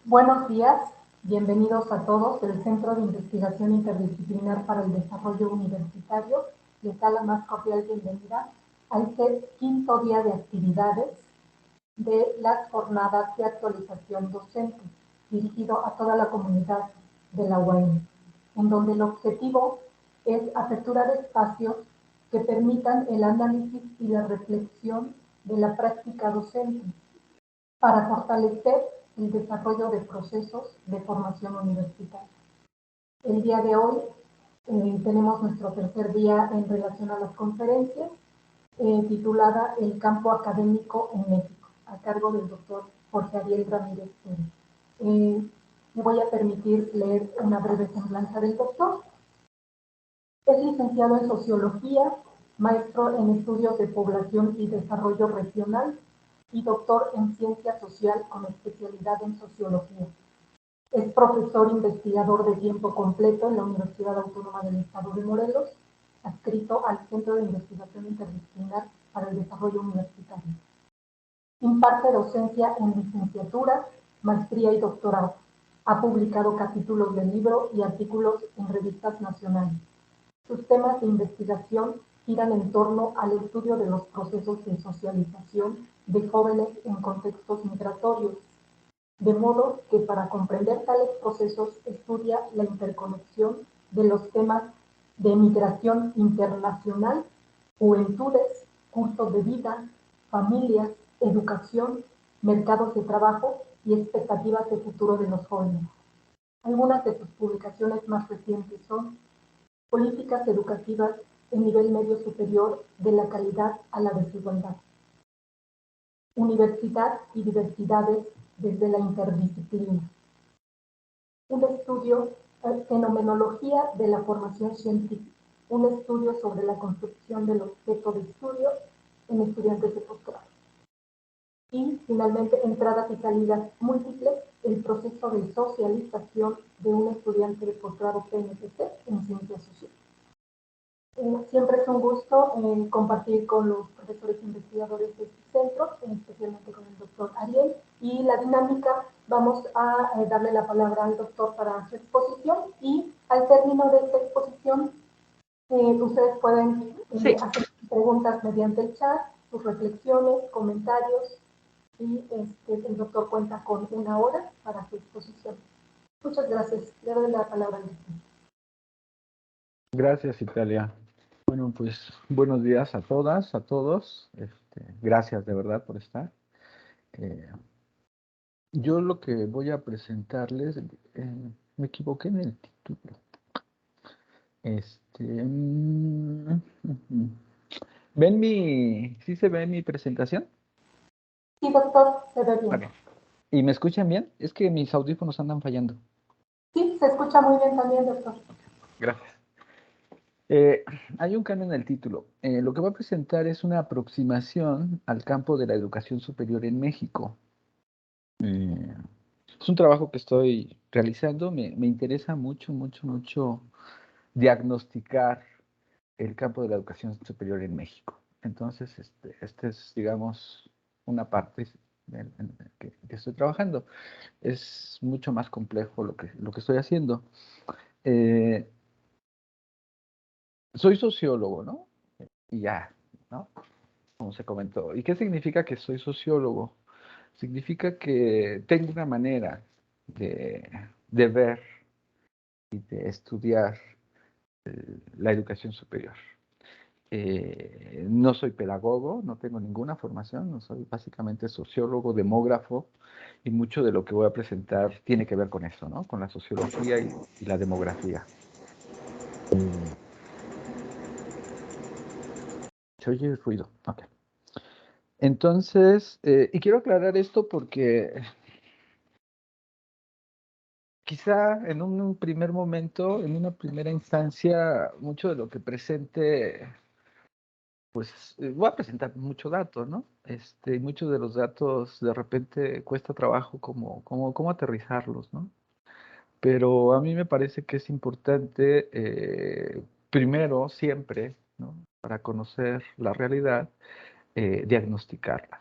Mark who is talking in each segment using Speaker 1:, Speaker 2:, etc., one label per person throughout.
Speaker 1: Buenos días, bienvenidos a todos del Centro de Investigación Interdisciplinar para el Desarrollo Universitario. Les da la más cordial bienvenida a este quinto día de actividades de las jornadas de actualización docente, dirigido a toda la comunidad de la UAM, en donde el objetivo es aperturar espacios que permitan el análisis y la reflexión de la práctica docente para fortalecer el desarrollo de procesos de formación universitaria. El día de hoy tenemos nuestro tercer día en relación a las conferencias, titulada El campo académico en México, a cargo del doctor Jorge Ariel Ramírez Pérez. Me voy a permitir leer una breve semblanza del doctor. Es licenciado en Sociología, maestro en Estudios de Población y Desarrollo Regional y doctor en Ciencia Social con especialidad en Sociología. Es profesor investigador de tiempo completo en la Universidad Autónoma del Estado de Morelos, adscrito al Centro de Investigación Interdisciplinar para el Desarrollo Universitario. Imparte docencia en licenciatura, maestría y doctorado. Ha publicado capítulos de libro y artículos en revistas nacionales. Sus temas de investigación giran en torno al estudio de los procesos de socialización de jóvenes en contextos migratorios, de modo que para comprender tales procesos estudia la interconexión de los temas de migración internacional, juventudes, cursos de vida, familias, educación, mercados de trabajo y expectativas de futuro de los jóvenes. Algunas de sus publicaciones más recientes son Políticas educativas en nivel medio superior de la calidad a la desigualdad. Universidad y diversidades desde la interdisciplina. Un estudio, fenomenología de la formación científica. Un estudio sobre la construcción del objeto de estudio en estudiantes de posgrado. Y finalmente, entradas y salidas múltiples, el proceso de socialización de un estudiante de posgrado PNPC en ciencias sociales. Siempre es un gusto compartir con los profesores investigadores de este centro, especialmente con el doctor Ariel. Y la dinámica, vamos a darle la palabra al doctor para su exposición y al término de esta exposición, ustedes pueden hacer preguntas mediante el chat, sus reflexiones, comentarios, y el doctor cuenta con 1 hora para su exposición. Muchas gracias. Le doy la palabra al doctor.
Speaker 2: Gracias, Italia. Bueno, pues buenos días a todas, a todos. Gracias de verdad por estar. Yo lo que voy a presentarles, me equivoqué en el título. ¿Sí se ve mi presentación?
Speaker 1: Sí, doctor, se ve bien.
Speaker 2: Okay. ¿Y me escuchan bien? Es que mis audífonos andan fallando.
Speaker 1: Sí, se escucha muy bien también, doctor.
Speaker 2: Gracias. Hay un cambio en el título. Lo que voy a presentar es una aproximación al campo de la educación superior en México. Es un trabajo que estoy realizando. Me interesa mucho diagnosticar el campo de la educación superior en México. Entonces, esta es, digamos, una parte en que estoy trabajando. Es mucho más complejo lo que estoy haciendo. Soy sociólogo, ¿no? Y ya, ¿no? Como se comentó. ¿Y qué significa que soy sociólogo? Significa que tengo una manera de ver y de estudiar la educación superior. No soy pedagogo, no tengo ninguna formación, no soy básicamente sociólogo, demógrafo, y mucho de lo que voy a presentar tiene que ver con eso, ¿no? Con la sociología y la demografía. ¿Se oye el ruido? Ok. Entonces, y quiero aclarar esto porque quizá en un primer momento, en una primera instancia, mucho de lo que presente, pues voy a presentar mucho dato, ¿no? Muchos de los datos de repente cuesta trabajo cómo aterrizarlos, ¿no? Pero a mí me parece que es importante, primero, siempre, ¿no? Para conocer la realidad, diagnosticarla.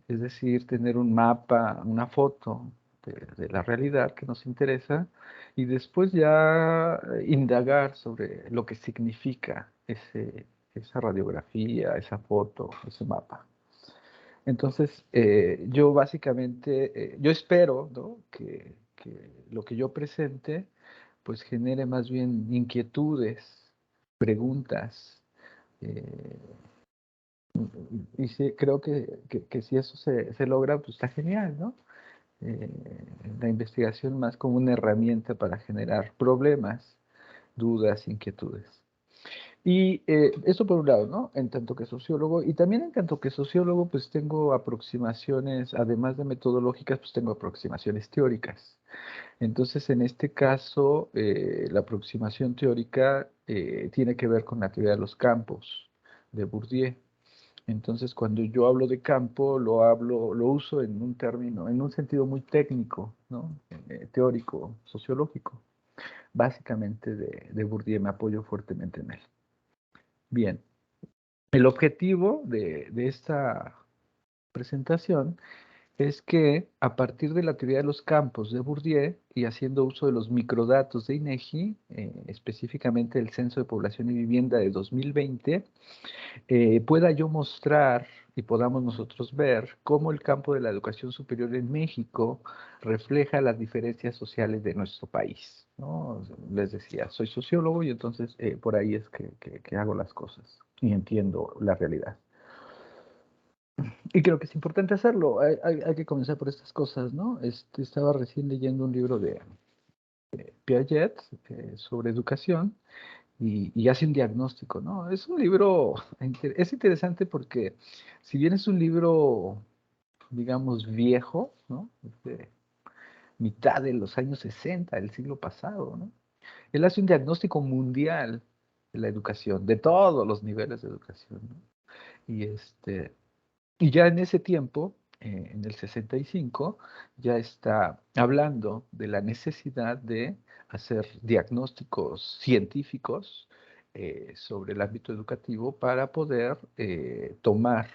Speaker 2: Es decir, tener un mapa, una foto de la realidad que nos interesa y después ya indagar sobre lo que significa esa radiografía, esa foto, ese mapa. Entonces, yo básicamente, yo espero, ¿no? que lo que yo presente, pues genere más bien inquietudes, preguntas, eh, y sí, creo que si eso se logra, pues está genial, ¿no? Eh, la investigación más como una herramienta para generar problemas, dudas, inquietudes. Y eso por un lado, ¿no? En tanto que sociólogo, y también en tanto que sociólogo, pues tengo aproximaciones, además de metodológicas, pues tengo aproximaciones teóricas. Entonces, en este caso, la aproximación teórica tiene que ver con la teoría de los campos de Bourdieu. Entonces, cuando yo hablo de campo, lo uso en un término, en un sentido muy técnico, ¿no? Teórico, sociológico. Básicamente de Bourdieu me apoyo fuertemente en él. Bien, el objetivo de esta presentación es que a partir de la teoría de los campos de Bourdieu y haciendo uso de los microdatos de INEGI, específicamente el Censo de Población y Vivienda de 2020, pueda yo mostrar y podamos nosotros ver cómo el campo de la educación superior en México refleja las diferencias sociales de nuestro país, ¿no? Les decía, soy sociólogo y entonces por ahí es que hago las cosas y entiendo la realidad. Y creo que es importante hacerlo, hay que comenzar por estas cosas, ¿no? Estaba recién leyendo un libro de Piaget sobre educación y hace un diagnóstico, ¿no? Es un libro, es interesante porque si bien es un libro, digamos, viejo, ¿no? De mitad de los años 60 del siglo pasado, ¿no? Él hace un diagnóstico mundial de la educación, de todos los niveles de educación, ¿no? Y y ya en ese tiempo, en el 65, ya está hablando de la necesidad de hacer diagnósticos científicos sobre el ámbito educativo para poder tomar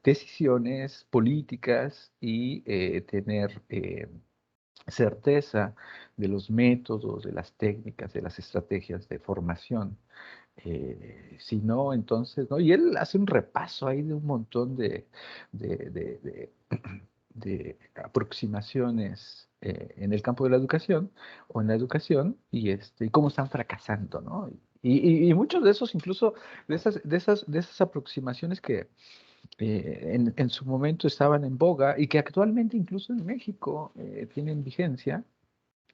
Speaker 2: decisiones políticas y tener certeza de los métodos, de las técnicas, de las estrategias de formación. Si no, entonces, ¿no? Y él hace un repaso ahí de un montón de, de- de- de aproximaciones en el campo de la educación o en la educación y cómo están fracasando, ¿no? Y muchos de esos, incluso de esas aproximaciones que en su momento estaban en boga y que actualmente incluso en México tienen vigencia,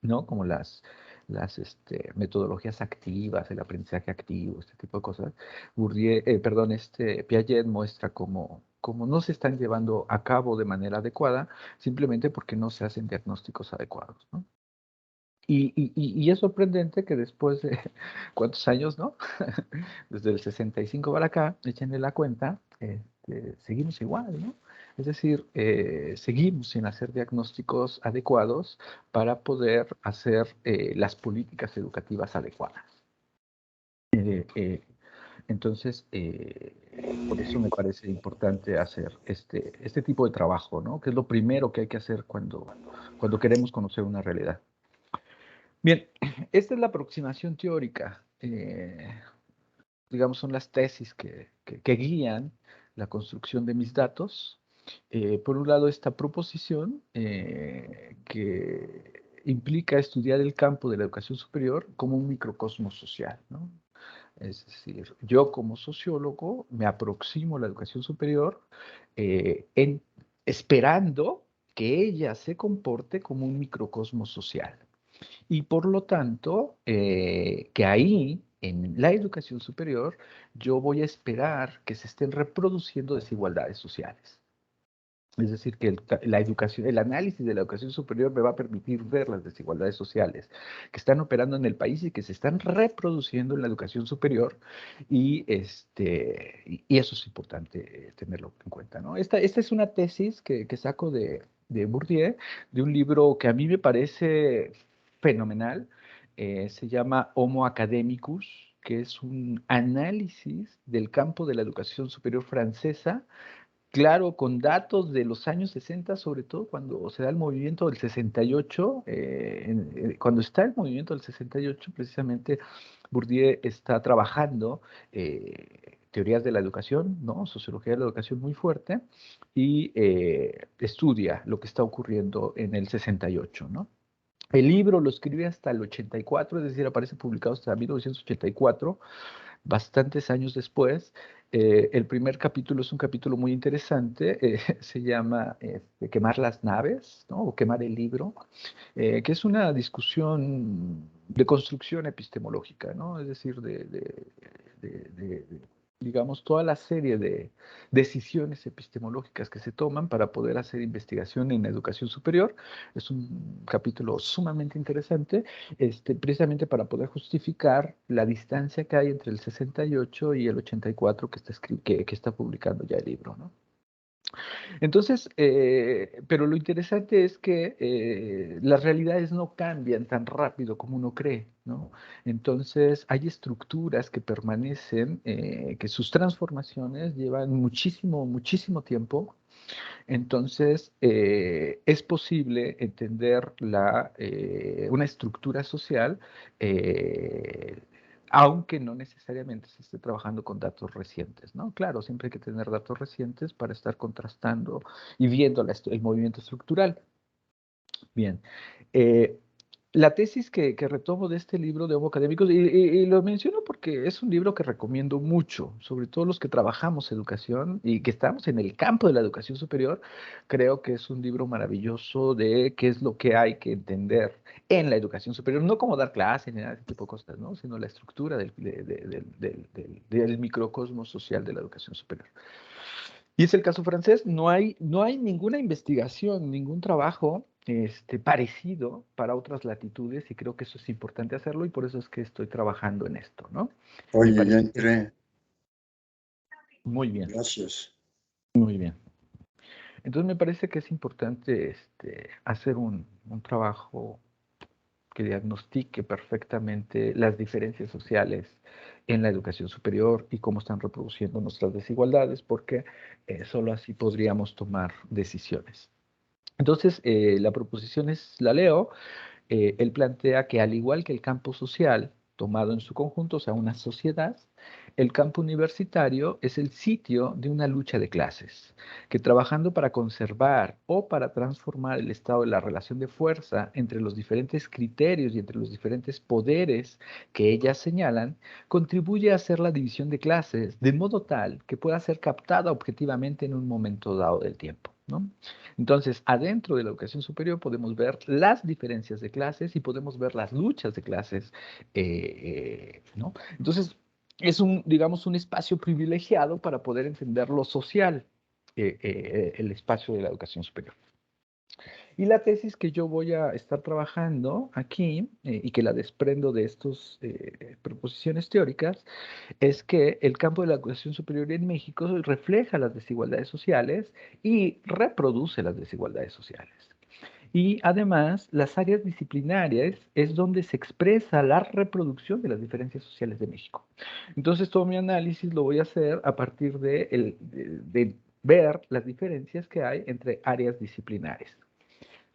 Speaker 2: ¿no? Como las metodologías activas, el aprendizaje activo, este tipo de cosas. Piaget muestra cómo no se están llevando a cabo de manera adecuada, simplemente porque no se hacen diagnósticos adecuados, ¿no? Y es sorprendente que después de cuántos años, ¿no? Desde el 65 para acá, échenle la cuenta, seguimos igual, ¿no? Es decir, seguimos sin hacer diagnósticos adecuados para poder hacer las políticas educativas adecuadas. Eh, eh, entonces, por eso me parece importante hacer este tipo de trabajo, ¿no? Que es lo primero que hay que hacer cuando queremos conocer una realidad. Bien, esta es la aproximación teórica. Digamos, son las tesis que guían la construcción de mis datos. Por un lado, esta proposición que implica estudiar el campo de la educación superior como un microcosmos social, ¿no? Es decir, yo como sociólogo me aproximo a la educación superior esperando que ella se comporte como un microcosmos social. Y por lo tanto, que ahí, en la educación superior, yo voy a esperar que se estén reproduciendo desigualdades sociales. Es decir, que la educación, el análisis de la educación superior me va a permitir ver las desigualdades sociales que están operando en el país y que se están reproduciendo en la educación superior. Y eso es importante tenerlo en cuenta, ¿no? Esta es una tesis que saco de Bourdieu, de un libro que a mí me parece fenomenal. Se llama Homo Academicus, que es un análisis del campo de la educación superior francesa claro, con datos de los años 60, sobre todo cuando se da el movimiento del 68, cuando está el movimiento del 68, precisamente Bourdieu está trabajando teorías de la educación, ¿no? Sociología de la educación muy fuerte, y estudia lo que está ocurriendo en el 68, ¿no? El libro lo escribe hasta el 84, es decir, aparece publicado hasta 1984, bastantes años después. El primer capítulo es un capítulo muy interesante, se llama Quemar las naves, ¿no? O quemar el libro, que es una discusión de construcción epistemológica, ¿no? Es decir, digamos, toda la serie de decisiones epistemológicas que se toman para poder hacer investigación en educación superior. Es un capítulo sumamente interesante, precisamente para poder justificar la distancia que hay entre el 68 y el 84 que está publicando ya el libro, ¿no? Entonces, pero lo interesante es que las realidades no cambian tan rápido como uno cree, ¿no? Entonces, hay estructuras que permanecen, que sus transformaciones llevan muchísimo, muchísimo tiempo. Entonces, es posible entender una estructura social, eh, aunque no necesariamente se esté trabajando con datos recientes, ¿no? Claro, siempre hay que tener datos recientes para estar contrastando y viendo el movimiento estructural. Bien. Eh, la tesis que retomo de este libro de Homo Académicos, y lo menciono porque es un libro que recomiendo mucho, sobre todo los que trabajamos educación y que estamos en el campo de la educación superior, creo que es un libro maravilloso de qué es lo que hay que entender en la educación superior, no como dar clases ni nada de ese tipo de cosas, ¿no? Sino la estructura del microcosmos social de la educación superior. Y es el caso francés, no hay ninguna investigación, ningún trabajo parecido para otras latitudes y creo que eso es importante hacerlo y por eso es que estoy trabajando en esto, ¿no? Me
Speaker 3: Oye, ya
Speaker 2: parece que
Speaker 3: entré.
Speaker 2: muy bien,
Speaker 3: Gracias.
Speaker 2: muy bien. Entonces me parece que es importante hacer un trabajo que diagnostique perfectamente las diferencias sociales en la educación superior y cómo están reproduciendo nuestras desigualdades, porque solo así podríamos tomar decisiones. Entonces, la proposición la leo. Él plantea que al igual que el campo social, tomado en su conjunto, o sea, una sociedad, el campo universitario es el sitio de una lucha de clases, que trabajando para conservar o para transformar el estado de la relación de fuerza entre los diferentes criterios y entre los diferentes poderes que ellas señalan, contribuye a hacer la división de clases de modo tal que pueda ser captada objetivamente en un momento dado del tiempo, ¿no? Entonces, adentro de la educación superior podemos ver las diferencias de clases y podemos ver las luchas de clases, ¿no? Entonces, es digamos, un espacio privilegiado para poder entender lo social, el espacio de la educación superior. Y la tesis que yo voy a estar trabajando aquí, y que la desprendo de estas proposiciones teóricas, es que el campo de la educación superior en México refleja las desigualdades sociales y reproduce las desigualdades sociales. Y además, las áreas disciplinarias es donde se expresa la reproducción de las diferencias sociales de México. Entonces, todo mi análisis lo voy a hacer a partir de ver las diferencias que hay entre áreas disciplinares.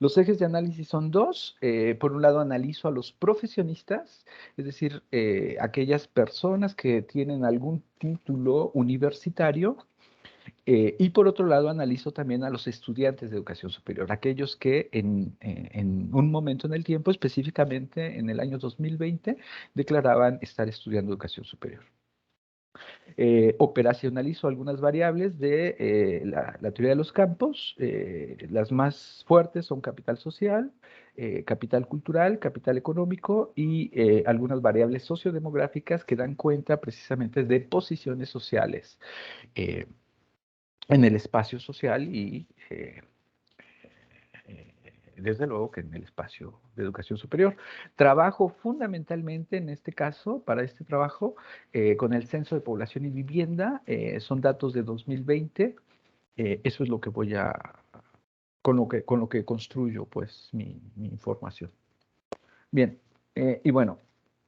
Speaker 2: Los ejes de análisis son dos. Por un lado, analizo a los profesionistas, es decir, aquellas personas que tienen algún título universitario. Y por otro lado, analizo también a los estudiantes de educación superior, aquellos que en un momento en el tiempo, específicamente en el año 2020, declaraban estar estudiando educación superior. Operacionalizo algunas variables de la teoría de los campos. Las más fuertes son capital social, capital cultural, capital económico y algunas variables sociodemográficas que dan cuenta precisamente de posiciones sociales en el espacio social y desde luego que en el espacio de educación superior. Trabajo fundamentalmente en este caso, para este trabajo, con el Censo de Población y Vivienda. Son datos de 2020. Eso es lo que con lo que construyo pues mi información. Bien, y bueno,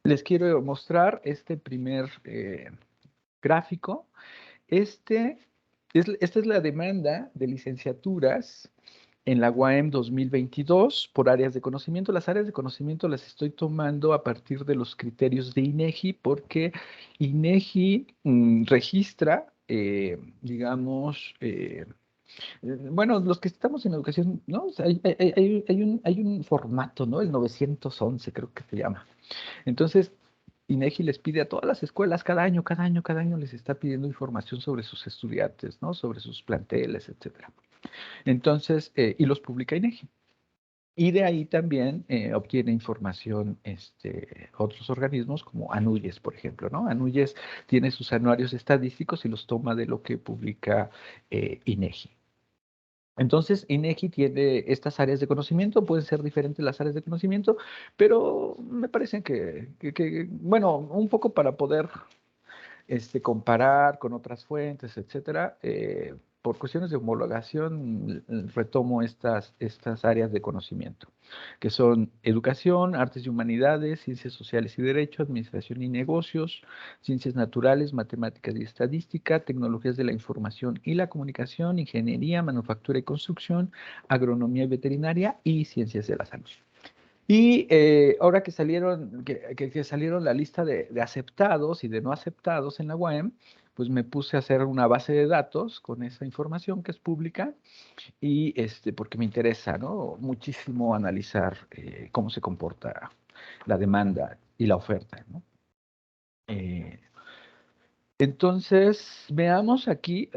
Speaker 2: les quiero mostrar este primer gráfico. Este Esta es la demanda de licenciaturas en la UAM 2022 por áreas de conocimiento. Las áreas de conocimiento las estoy tomando a partir de los criterios de INEGI, porque INEGI registra, digamos, bueno, los que estamos en educación, ¿no? O sea, hay un formato, ¿no? El 911 creo que se llama. Entonces, INEGI les pide a todas las escuelas cada año les está pidiendo información sobre sus estudiantes, ¿no? Sobre sus planteles, etcétera. Entonces, y los publica INEGI. Y de ahí también obtiene información otros organismos como ANUYES, por ejemplo, ¿no? ANUYES tiene sus anuarios estadísticos y los toma de lo que publica INEGI. Entonces, INEGI tiene estas áreas de conocimiento, pueden ser diferentes las áreas de conocimiento, pero me parecen bueno, un poco para poder comparar con otras fuentes, etcétera. Por cuestiones de homologación, retomo estas áreas de conocimiento, que son educación, artes y humanidades, ciencias sociales y derecho, administración y negocios, ciencias naturales, matemáticas y estadística, tecnologías de la información y la comunicación, ingeniería, manufactura y construcción, agronomía y veterinaria y ciencias de la salud. Y ahora que salieron la lista de aceptados y de no aceptados en la UAM, pues me puse a hacer una base de datos con esa información que es pública y porque me interesa, ¿no? Muchísimo analizar cómo se comporta la demanda y la oferta, ¿no? Eh, entonces, veamos aquí,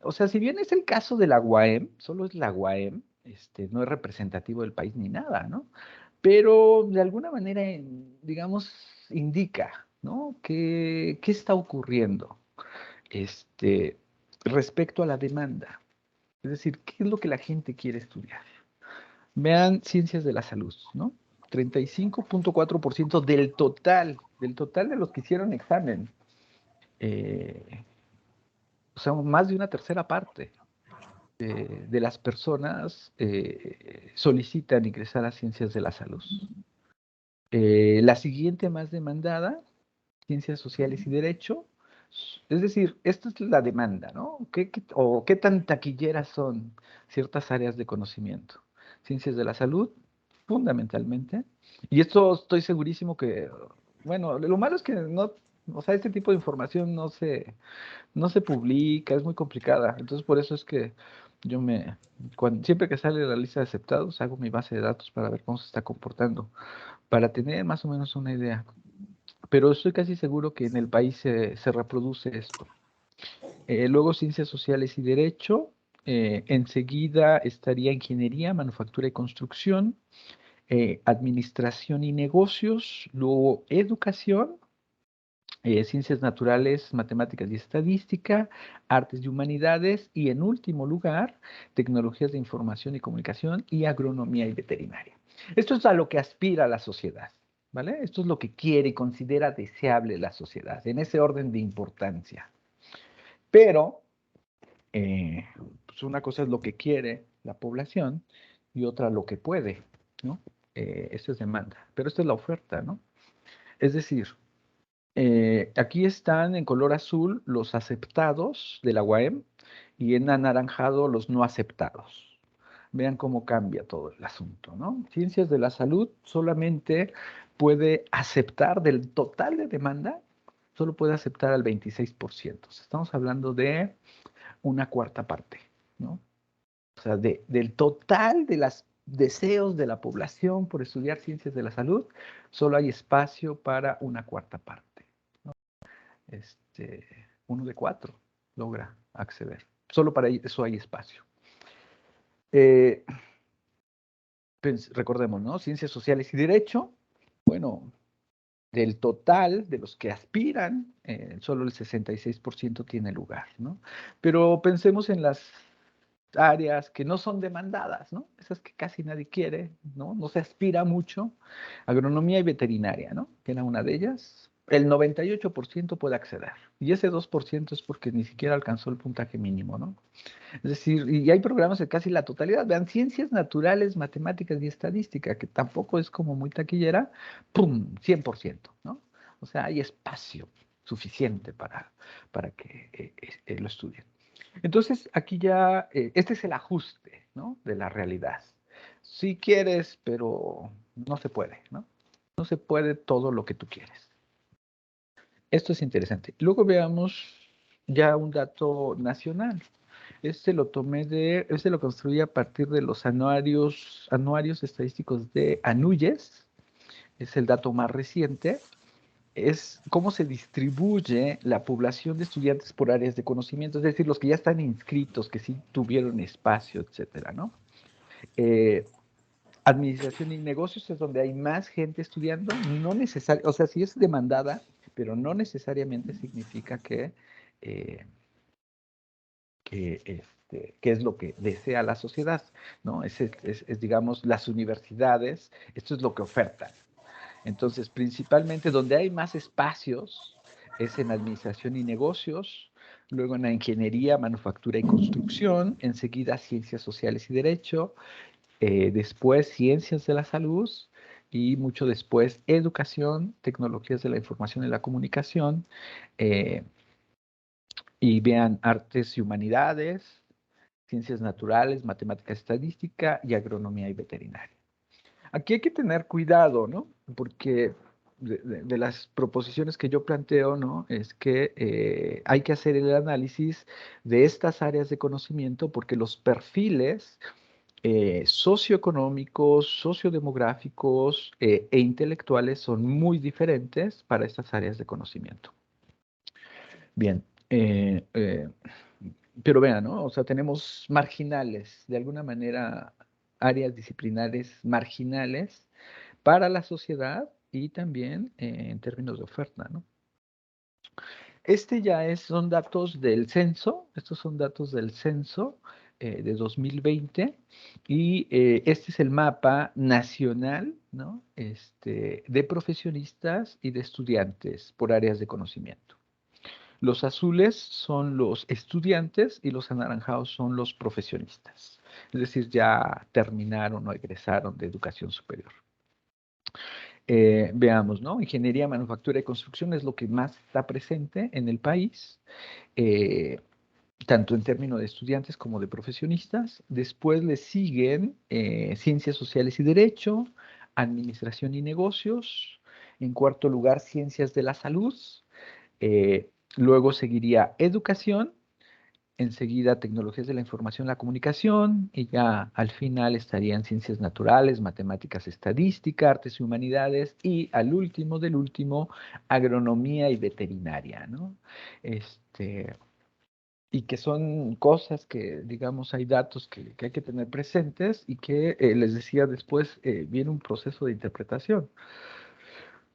Speaker 2: o sea, si bien es el caso de la UAM, solo es la UAM, no es representativo del país ni nada, ¿no? Pero de alguna manera, digamos, indica, ¿no? ¿Qué está ocurriendo respecto a la demanda? Es decir, ¿qué es lo que la gente quiere estudiar? Vean ciencias de la salud, ¿no? 35.4% del total de los que hicieron examen. eh, o sea, más de una tercera parte de las personas solicitan ingresar a ciencias de la salud. La siguiente más demandada, ciencias sociales y derecho. Es decir, esta es la demanda, ¿no? O qué tan taquilleras son ciertas áreas de conocimiento? Ciencias de la salud, fundamentalmente. Y esto estoy segurísimo que, bueno, lo malo es que no, o sea, este tipo de información no se publica, es muy complicada. Entonces, por eso es que yo siempre que sale la lista de aceptados, hago mi base de datos para ver cómo se está comportando, para tener más o menos una idea. Pero estoy casi seguro que en el país se reproduce esto. Luego ciencias sociales y derecho. Enseguida estaría ingeniería, manufactura y construcción, administración y negocios, luego educación, ciencias naturales, matemáticas y estadística, artes y humanidades y en último lugar, tecnologías de información y comunicación y agronomía y veterinaria. Esto es a lo que aspira la sociedad, ¿vale? Esto es lo que quiere y considera deseable la sociedad, en ese orden de importancia. Pero, pues una cosa es lo que quiere la población y otra lo que puede, ¿no? Esto es demanda, pero esto es la oferta, ¿no? Es decir, aquí están en color azul los aceptados de la UAM y en anaranjado los no aceptados. Vean cómo cambia todo el asunto, ¿no? Ciencias de la salud solamente puede aceptar del total de demanda, solo puede aceptar al 26%. Estamos hablando de una cuarta parte, ¿no? O sea, del total de los deseos de la población por estudiar ciencias de la salud, solo hay espacio para una cuarta parte. Este, uno de cuatro logra acceder. Solo para eso hay espacio. Recordemos, ¿no? Ciencias sociales y derecho. Bueno, del total de los que aspiran, solo el 66% tiene lugar, ¿no? Pero pensemos en las áreas que no son demandadas, ¿no? Esas que casi nadie quiere, ¿no? No se aspira mucho. Agronomía y veterinaria, ¿no? Que era una de ellas. El 98% puede acceder. Y ese 2% es porque ni siquiera alcanzó el puntaje mínimo, ¿no? Es decir, y hay programas de casi la totalidad. Vean, ciencias naturales, matemáticas y estadística, que tampoco es como muy taquillera, ¡pum! 100%, ¿no? O sea, hay espacio suficiente para que lo estudien. Entonces, aquí ya, este es el ajuste, ¿no? De la realidad. Si quieres, pero no se puede, ¿no? No se puede todo lo que tú quieres. Esto es interesante. Luego veamos ya un dato nacional. Este lo construí a partir de los anuarios estadísticos de ANUYES. Es el dato más reciente. Es cómo se distribuye la población de estudiantes por áreas de conocimiento, es decir, los que ya están inscritos, que sí tuvieron espacio, etcétera, ¿no? Eh, Administración y negocios es donde hay más gente estudiando, no necesariamente, o sea, sí es demandada, pero no necesariamente significa eh, que es lo que desea la sociedad, ¿no? Digamos, las universidades, esto es lo que ofertan. Entonces, principalmente donde hay más espacios es en administración y negocios, luego en la ingeniería, manufactura y construcción, enseguida ciencias sociales y derecho, después ciencias de la salud y mucho después educación, tecnologías de la información y la comunicación, eh, y vean artes y humanidades, ciencias naturales, matemática estadística y agronomía y veterinaria. Aquí hay que tener cuidado, ¿no? Porque de las proposiciones que yo planteo, ¿no? Es que hay que hacer el análisis de estas áreas de conocimiento porque los perfiles socioeconómicos, sociodemográficos e intelectuales son muy diferentes para estas áreas de conocimiento. Bien, pero vean, ¿no? O sea, tenemos marginales, de alguna manera, áreas disciplinares marginales para la sociedad y también en términos de oferta, ¿no? Son datos del censo, estos son datos del censo de 2020 y este es el mapa nacional, ¿no? De profesionistas y de estudiantes por áreas de conocimiento. Los azules son los estudiantes y los anaranjados son los profesionistas, es decir, ya terminaron o egresaron de educación superior. Veamos, ¿no? Ingeniería, manufactura y construcción es lo que más está presente en el país, eh, tanto en términos de estudiantes como de profesionistas. Después le siguen ciencias sociales y derecho, administración y negocios. En cuarto lugar, ciencias de la salud. Luego seguiría educación, enseguida tecnologías de la información y la comunicación, y ya al final estarían ciencias naturales, matemáticas, estadística, artes y humanidades, y al último del último, agronomía y veterinaria, ¿no? Este, y que son cosas que, digamos, hay datos que hay que tener presentes y que, les decía después, viene un proceso de interpretación.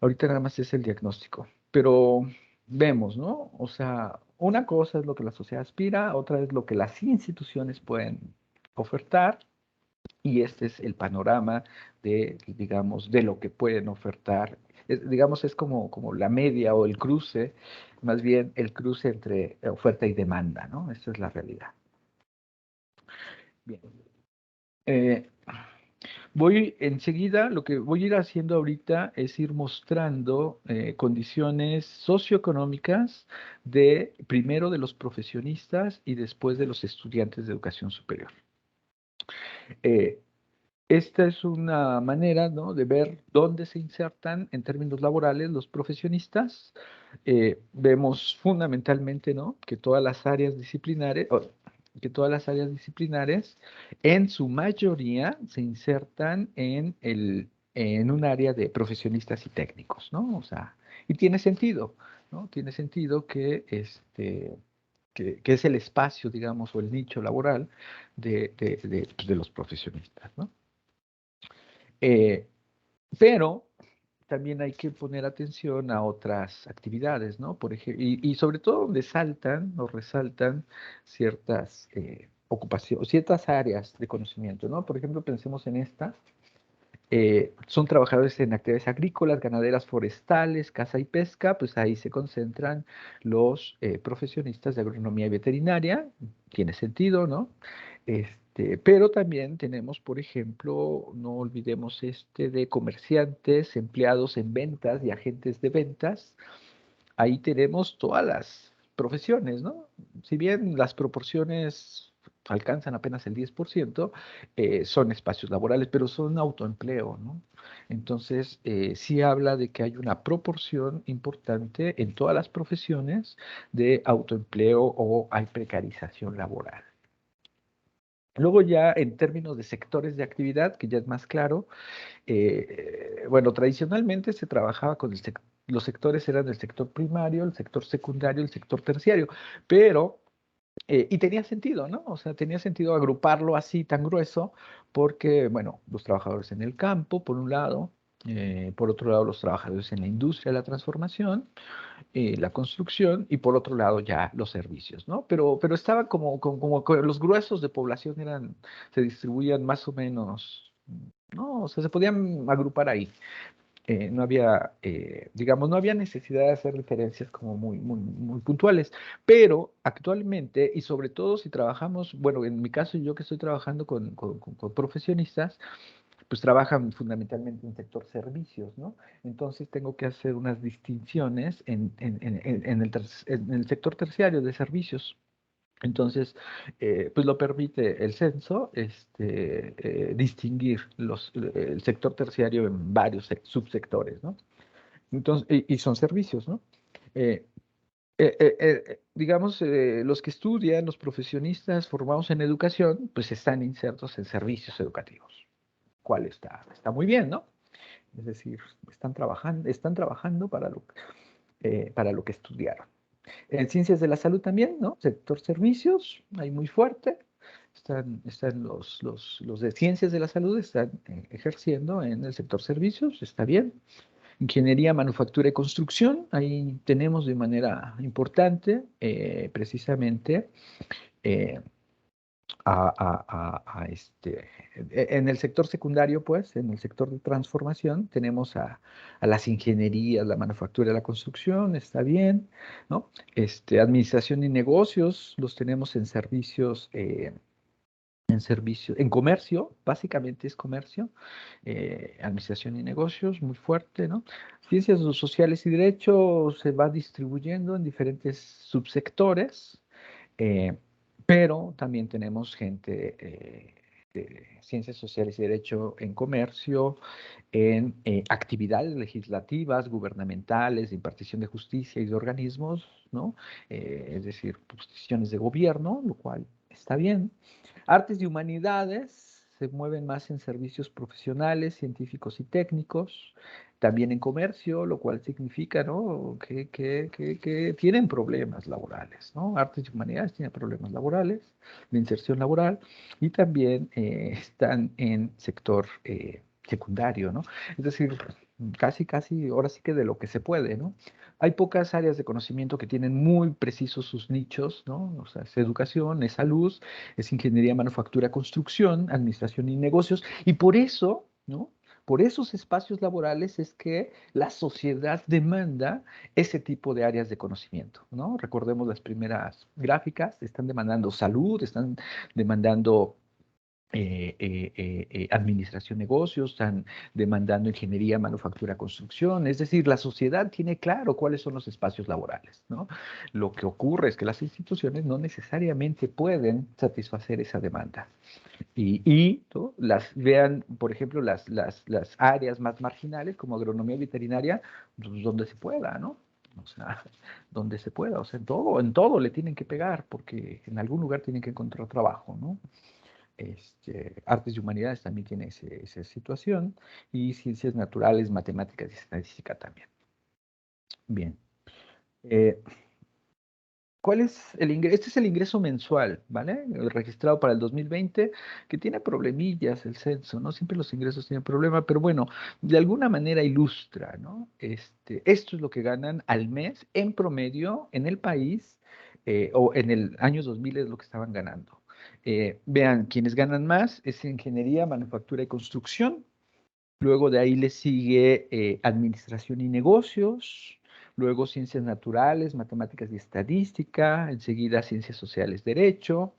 Speaker 2: Ahorita nada más es el diagnóstico, pero vemos, ¿no? O sea, una cosa es lo que la sociedad aspira, otra es lo que las instituciones pueden ofertar, y este es el panorama de, digamos, de lo que pueden ofertar. Digamos, es como la media o el cruce, más bien el cruce entre oferta y demanda, ¿no? Esta es la realidad. Bien. Eh, Voy enseguida, lo que voy a ir haciendo ahorita es ir mostrando condiciones socioeconómicas de primero de los profesionistas y después de los estudiantes de educación superior. Eh, Esta es una manera, ¿no? De ver dónde se insertan en términos laborales los profesionistas. Vemos fundamentalmente, ¿no? Que todas las áreas disciplinares, en su mayoría, se insertan en un área de profesionistas y técnicos, ¿no? O sea, y tiene sentido, ¿no? Tiene sentido que es el espacio, digamos, o el nicho laboral pues, de los profesionistas, ¿no? Eh, pero también hay que poner atención a otras actividades, ¿no? Por ejemplo, y sobre todo donde saltan o resaltan ciertas ocupaciones, ciertas áreas de conocimiento, ¿no? Por ejemplo, pensemos en esta. Son trabajadores en actividades agrícolas, ganaderas, forestales, caza y pesca, pues ahí se concentran los profesionistas de agronomía y veterinaria, tiene sentido, ¿no? Pero también tenemos, por ejemplo, no olvidemos de comerciantes, empleados en ventas y agentes de ventas. Ahí tenemos todas las profesiones, ¿no? Si bien las proporciones alcanzan apenas el 10%, son espacios laborales, pero son autoempleo, ¿no? Entonces, sí habla de que hay una proporción importante en todas las profesiones de autoempleo o hay precarización laboral. Luego ya en términos de sectores de actividad, que ya es más claro, bueno, tradicionalmente se trabajaba con los sectores eran el sector primario, el sector secundario, el sector terciario, pero, y tenía sentido, ¿no? O sea, tenía sentido agruparlo así tan grueso, porque, bueno, los trabajadores en el campo, por un lado, por otro lado, los trabajadores en la industria de la transformación, la construcción, y por otro lado ya los servicios, ¿no? Pero estaban como que los gruesos de población se distribuían más o menos, ¿no? O sea, se podían agrupar ahí. No había, digamos, no había necesidad de hacer diferencias como muy puntuales, pero actualmente, y sobre todo si trabajamos, bueno, en mi caso yo que estoy trabajando con profesionistas, pues trabajan fundamentalmente en sector servicios, ¿no? Entonces tengo que hacer unas distinciones en el sector terciario de servicios. Entonces, pues lo permite el censo, distinguir el sector terciario en varios subsectores, ¿no? Entonces, y son servicios, ¿no? Eh, digamos, los que estudian, los profesionistas formados en educación, pues están insertos en servicios educativos, cual está muy bien, ¿no? Es decir, están trabajando para lo que estudiaron. En ciencias de la salud también, ¿no? Sector servicios, ahí muy fuerte. Están los de ciencias de la salud, están ejerciendo en el sector servicios, está bien. Ingeniería, manufactura y construcción, ahí tenemos de manera importante, precisamente, eh, en el sector secundario, pues, en el sector de transformación, tenemos a las ingenierías, la manufactura, la construcción, está bien, ¿no? Administración y negocios, los tenemos en comercio, básicamente es comercio, administración y negocios, muy fuerte, ¿no? Ciencias sociales y derechos se va distribuyendo en diferentes subsectores, eh, pero también tenemos gente de ciencias sociales y derecho en comercio, en actividades legislativas, gubernamentales, de impartición de justicia y de organismos, ¿no? Es decir, posiciones de gobierno, lo cual está bien. Artes y humanidades se mueven más en servicios profesionales, científicos y técnicos, también en comercio, lo cual significa, ¿no? que tienen problemas laborales, ¿no? Artes y humanidades tienen problemas laborales, de inserción laboral, y también están en sector secundario, ¿no? Es decir, casi, ahora sí que de lo que se puede, ¿no? Hay pocas áreas de conocimiento que tienen muy precisos sus nichos, ¿no? O sea, es educación, es salud, es ingeniería, manufactura, construcción, administración y negocios, y por eso, ¿no? Por esos espacios laborales es que la sociedad demanda ese tipo de áreas de conocimiento, ¿no? Recordemos las primeras gráficas, están demandando salud, están demandando administración negocios, están demandando ingeniería, manufactura, construcción. Es decir, la sociedad tiene claro cuáles son los espacios laborales, ¿no? Lo que ocurre es que las instituciones no necesariamente pueden satisfacer esa demanda. ¿No? Las vean, por ejemplo, las áreas más marginales como agronomía veterinaria, pues, donde se pueda, ¿no? O sea, donde se pueda, o sea, en todo le tienen que pegar, porque en algún lugar tienen que encontrar trabajo, ¿no? Artes y humanidades también tiene esa situación, y ciencias naturales, matemáticas y estadística también. Bien. Eh, ¿Cuál es el ingreso? Este es el ingreso mensual, ¿vale? Registrado para el 2020, que tiene problemillas el censo, ¿no? Siempre los ingresos tienen problema, pero bueno, de alguna manera ilustra, ¿no? Esto es lo que ganan al mes en promedio en el país, o en el año 2000 es lo que estaban ganando. Vean, quienes ganan más es ingeniería, manufactura y construcción. Luego de ahí le sigue administración y negocios, luego ciencias naturales, matemáticas y estadística, enseguida ciencias sociales, derecho,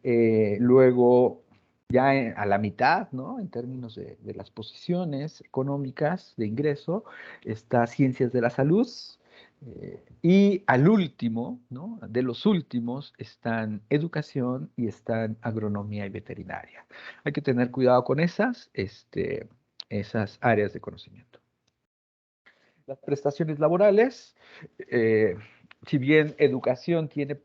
Speaker 2: luego ya a la mitad, ¿no? En términos de las posiciones económicas de ingreso, está ciencias de la salud, Y al último, ¿no? De los últimos están educación y están agronomía y veterinaria. Hay que tener cuidado con esas áreas de conocimiento. Las prestaciones laborales, eh, si bien educación tiene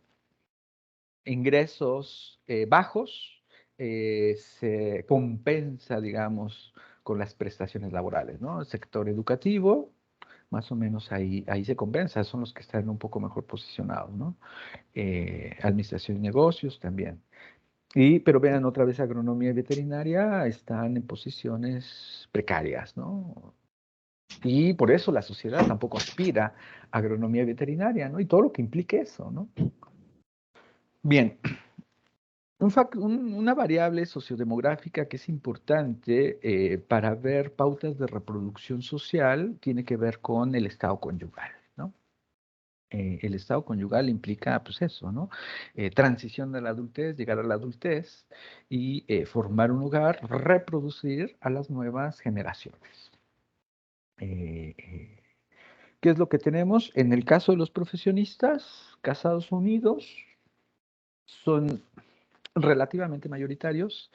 Speaker 2: ingresos bajos, se compensa, digamos, con las prestaciones laborales, ¿no? El sector educativo, más o menos ahí se compensa, son los que están un poco mejor posicionados, ¿no? Administración y negocios también. Pero vean, otra vez agronomía y veterinaria están en posiciones precarias, ¿no? Y por eso la sociedad tampoco aspira a agronomía y veterinaria, ¿no? Y todo lo que implique eso, ¿no? Bien, una variable sociodemográfica que es importante para ver pautas de reproducción social tiene que ver con el estado conyugal, ¿no? El estado conyugal implica, pues eso, ¿no? Transición de la adultez, llegar a la adultez y formar un hogar, reproducir a las nuevas generaciones. Eh, eh, ¿Qué es lo que tenemos? En el caso de los profesionistas casados unidos, son relativamente mayoritarios,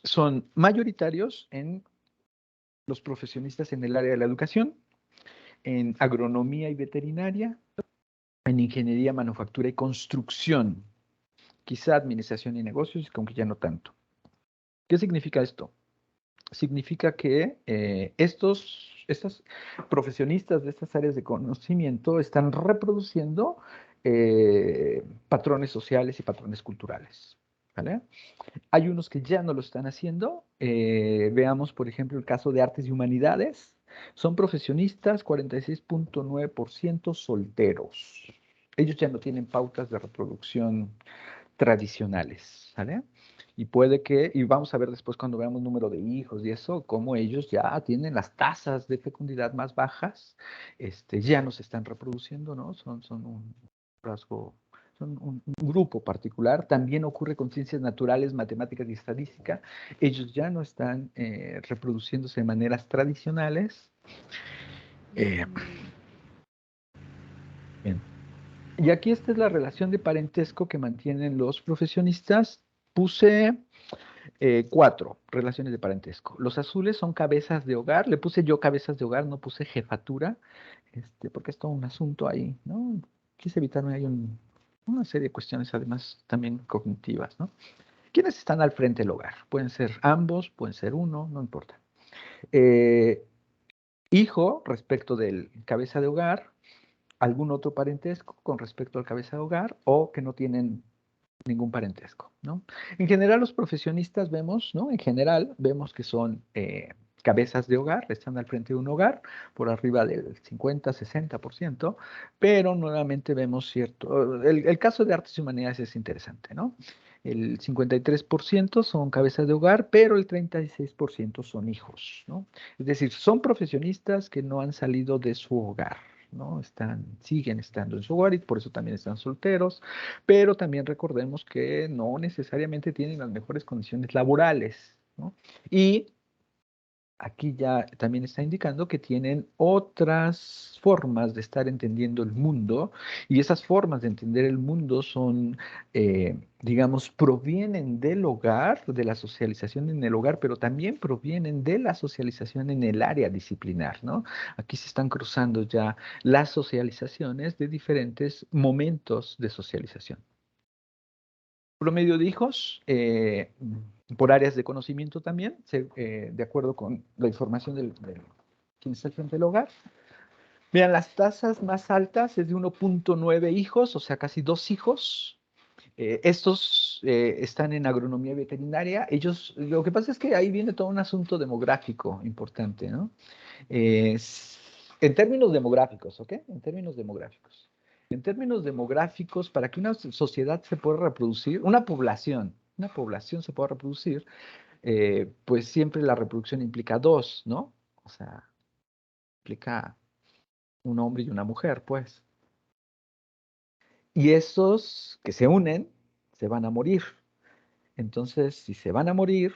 Speaker 2: son mayoritarios en los profesionistas en el área de la educación, en agronomía y veterinaria, en ingeniería, manufactura y construcción, quizá administración y negocios, aunque ya no tanto. ¿Qué significa esto? Significa que estos profesionistas de estas áreas de conocimiento están reproduciendo patrones sociales y patrones culturales. ¿Vale? Hay unos que ya no lo están haciendo. Veamos, por ejemplo, el caso de artes y humanidades. Son profesionistas, 46.9% solteros. Ellos ya no tienen pautas de reproducción tradicionales, ¿vale? Y vamos a ver después cuando veamos número de hijos y eso, cómo ellos ya tienen las tasas de fecundidad más bajas, ya no se están reproduciendo, ¿no? Son un rasgo, son un grupo particular. También ocurre con ciencias naturales, matemáticas y estadística. Ellos ya no están reproduciéndose de maneras tradicionales. Eh, bien. Y aquí esta es la relación de parentesco que mantienen los profesionistas. Puse 4 relaciones de parentesco. Los azules son cabezas de hogar. Le puse yo cabezas de hogar, no puse jefatura, porque es todo un asunto ahí, ¿no? Quise evitarme ahí una serie de cuestiones, además, también cognitivas, ¿no? ¿Quiénes están al frente del hogar? Pueden ser ambos, pueden ser uno, no importa. Eh, Hijo respecto del cabeza de hogar, algún otro parentesco con respecto al cabeza de hogar o que no tienen ningún parentesco, ¿no? En general, los profesionistas vemos, ¿no? En general, vemos que son cabezas de hogar, están al frente de un hogar, por arriba del 50-60%, pero nuevamente vemos el caso de artes y humanidades es interesante, ¿no? El 53% son cabezas de hogar, pero el 36% son hijos, ¿no? Es decir, son profesionistas que no han salido de su hogar, ¿no? Siguen estando en su hogar y por eso también están solteros, pero también recordemos que no necesariamente tienen las mejores condiciones laborales, ¿no? Y aquí ya también está indicando que tienen otras formas de estar entendiendo el mundo y esas formas de entender el mundo son, digamos, provienen del hogar, de la socialización en el hogar, pero también provienen de la socialización en el área disciplinar, ¿no? Aquí se están cruzando ya las socializaciones de diferentes momentos de socialización. Promedio de hijos por áreas de conocimiento también, de acuerdo con la información de quien está al frente del hogar. Vean, las tasas más altas es de 1.9 hijos, o sea, casi 2 hijos. Estos están en agronomía veterinaria. Lo que pasa es que ahí viene todo un asunto demográfico importante, ¿no? En términos demográficos, ¿ok? En términos demográficos. En términos demográficos, para que una sociedad se pueda reproducir, una población se pueda reproducir, pues siempre la reproducción implica dos, ¿no? O sea, implica un hombre y una mujer, pues. Y esos que se unen, se van a morir. Entonces, si se van a morir,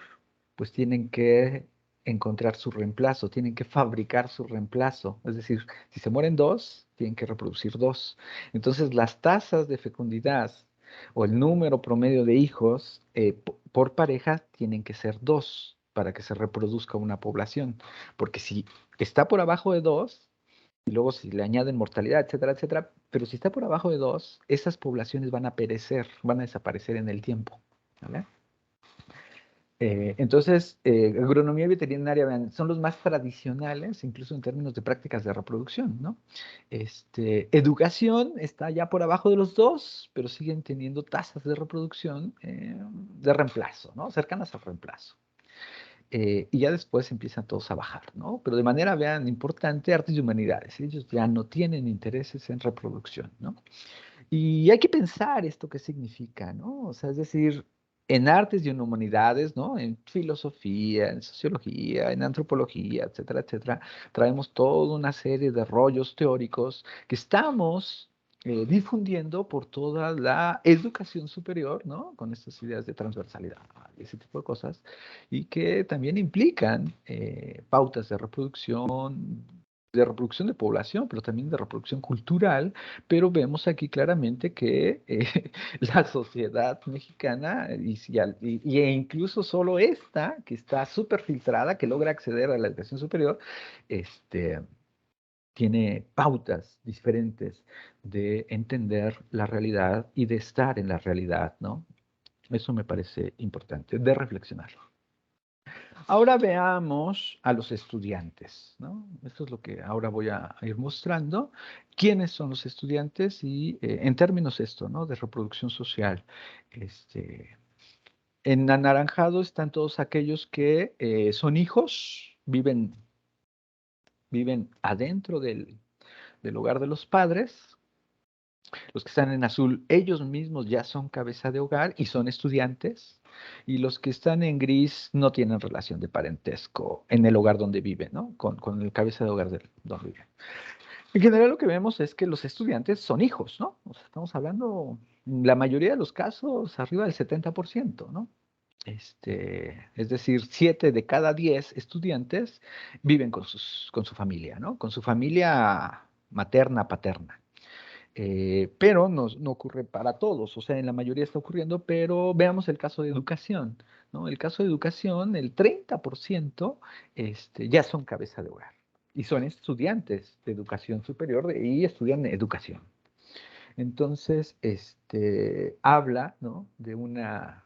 Speaker 2: pues tienen que encontrar su reemplazo, tienen que fabricar su reemplazo. Es decir, si se mueren dos, tienen que reproducir dos. Entonces, las tasas de fecundidad o el número promedio de hijos por pareja tienen que ser dos para que se reproduzca una población. Porque si está por abajo de dos, y luego si le añaden mortalidad, etcétera, etcétera, pero si está por abajo de dos, esas poblaciones van a perecer, van a desaparecer en el tiempo. ¿Vale? Entonces, agronomía veterinaria, vean, son los más tradicionales, incluso en términos de prácticas de reproducción, ¿no? Educación está ya por abajo de los dos, pero siguen teniendo tasas de reproducción de reemplazo, ¿no? Cercanas al reemplazo. Y ya después empiezan todos a bajar, ¿no? Pero de manera, vean, importante, artes y humanidades. Ellos ya no tienen intereses en reproducción, ¿no? Y hay que pensar esto qué significa, ¿no? O sea, es decir, en artes y en humanidades, ¿no? En filosofía, en sociología, en antropología, etcétera, etcétera, traemos toda una serie de rollos teóricos que estamos difundiendo por toda la educación superior, ¿no? Con estas ideas de transversalidad y ese tipo de cosas, y que también implican pautas de reproducción de población, pero también de reproducción cultural, pero vemos aquí claramente que la sociedad mexicana, e incluso solo esta, que está súper filtrada, que logra acceder a la educación superior, este, tiene pautas diferentes de entender la realidad y de estar en la realidad, ¿no? Eso me parece importante, de reflexionar. Ahora veamos a los estudiantes, ¿no? Esto es lo que ahora voy a ir mostrando. ¿Quiénes son los estudiantes? Y en términos esto, ¿no? De reproducción social. Este, en anaranjado están todos aquellos que son hijos, viven adentro del hogar de los padres. Los que están en azul, ellos mismos ya son cabeza de hogar y son estudiantes. Y los que están en gris no tienen relación de parentesco en el hogar donde viven, ¿no? Con el cabeza de hogar donde viven. En general lo que vemos es que los estudiantes son hijos, ¿no? O sea, estamos hablando, en la mayoría de los casos, arriba del 70%, ¿no? Es decir, 7 de cada 10 estudiantes viven con su familia, ¿no? Con su familia materna, paterna. Pero no ocurre para todos, o sea, en la mayoría está ocurriendo, pero veamos el caso de educación, ¿no? El caso de educación, el 30% ya son cabeza de hogar y son estudiantes de educación superior y estudian educación. Entonces, habla, ¿no? De una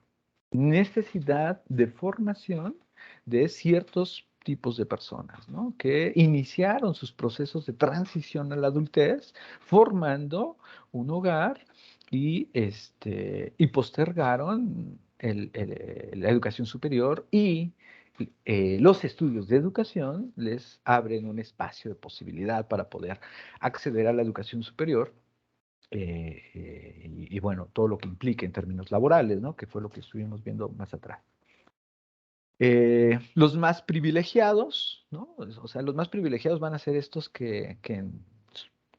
Speaker 2: necesidad de formación de ciertos tipos de personas, ¿no? Que iniciaron sus procesos de transición a la adultez formando un hogar y postergaron la educación superior y los estudios de educación les abren un espacio de posibilidad para poder acceder a la educación superior y bueno, todo lo que implica en términos laborales, ¿no? Que fue lo que estuvimos viendo más atrás. Los más privilegiados, ¿no? O sea, los más privilegiados van a ser estos que en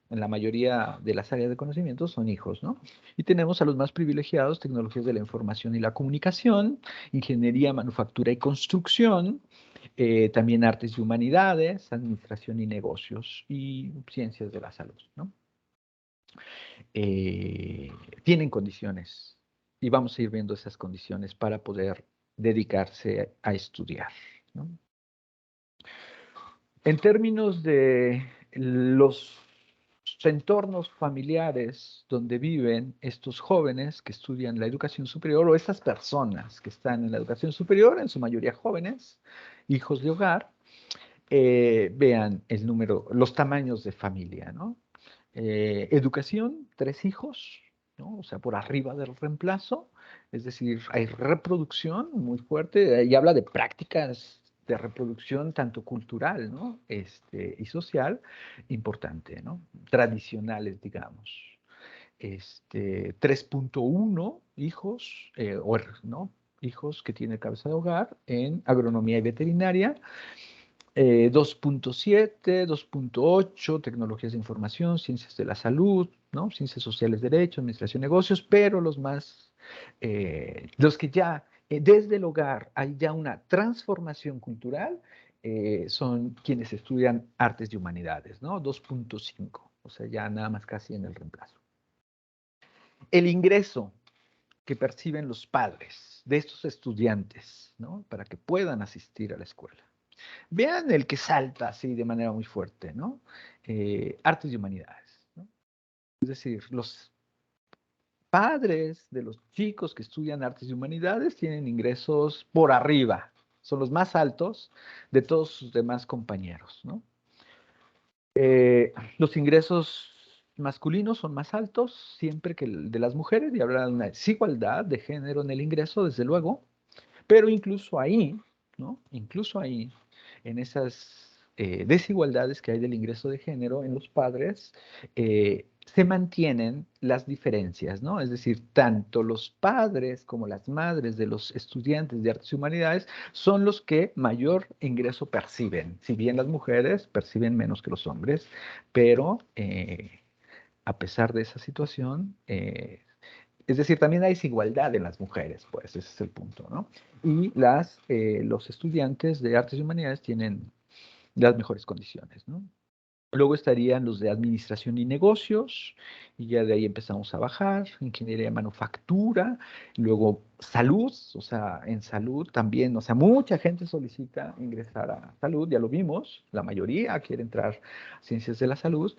Speaker 2: la mayoría de las áreas de conocimiento son hijos, ¿no? Y tenemos a los más privilegiados, tecnologías de la información y la comunicación, ingeniería, manufactura y construcción, también artes y humanidades, administración y negocios y ciencias de la salud, ¿no? eh, Tienen condiciones y vamos a ir viendo esas condiciones para poder dedicarse a estudiar, ¿no? En términos de los entornos familiares donde viven estos jóvenes que estudian la educación superior o estas personas que están en la educación superior, en su mayoría jóvenes, hijos de hogar, vean el número, los tamaños de familia, ¿no? Educación, 3 hijos, ¿no? O sea, por arriba del reemplazo, es decir, hay reproducción muy fuerte y habla de prácticas de reproducción tanto cultural, ¿no? Y social, importante, ¿no? Tradicionales, digamos. 3.1 hijos, ¿no? Hijos que tiene cabeza de hogar en agronomía y veterinaria, 2.7, 2.8, tecnologías de información, ciencias de la salud, ¿no? Ciencias sociales, derecho, administración, negocios, pero los que ya desde el hogar hay ya una transformación cultural, son quienes estudian artes y humanidades, ¿no? 2.5, o sea, ya nada más casi en el reemplazo. El ingreso que perciben los padres de estos estudiantes, ¿no? Para que puedan asistir a la escuela. Vean el que salta así de manera muy fuerte, ¿no? Artes y humanidades, ¿no? Es decir, los padres de los chicos que estudian artes y humanidades tienen ingresos por arriba, son los más altos de todos sus demás compañeros, ¿no? Los ingresos masculinos son más altos siempre que el de las mujeres y habrá una desigualdad de género en el ingreso, desde luego, pero incluso ahí, ¿no? Incluso ahí, en esas desigualdades que hay del ingreso de género en los padres, se mantienen las diferencias, ¿no? Es decir, tanto los padres como las madres de los estudiantes de artes y humanidades son los que mayor ingreso perciben, si bien las mujeres perciben menos que los hombres, pero a pesar de esa situación, es decir, también hay desigualdad en las mujeres, pues ese es el punto, ¿no? Y los estudiantes de artes y humanidades tienen las mejores condiciones, ¿no? Luego estarían los de administración y negocios, y ya de ahí empezamos a bajar, ingeniería de manufactura, luego salud, o sea, en salud también, o sea, mucha gente solicita ingresar a salud, ya lo vimos, la mayoría quiere entrar a ciencias de la salud,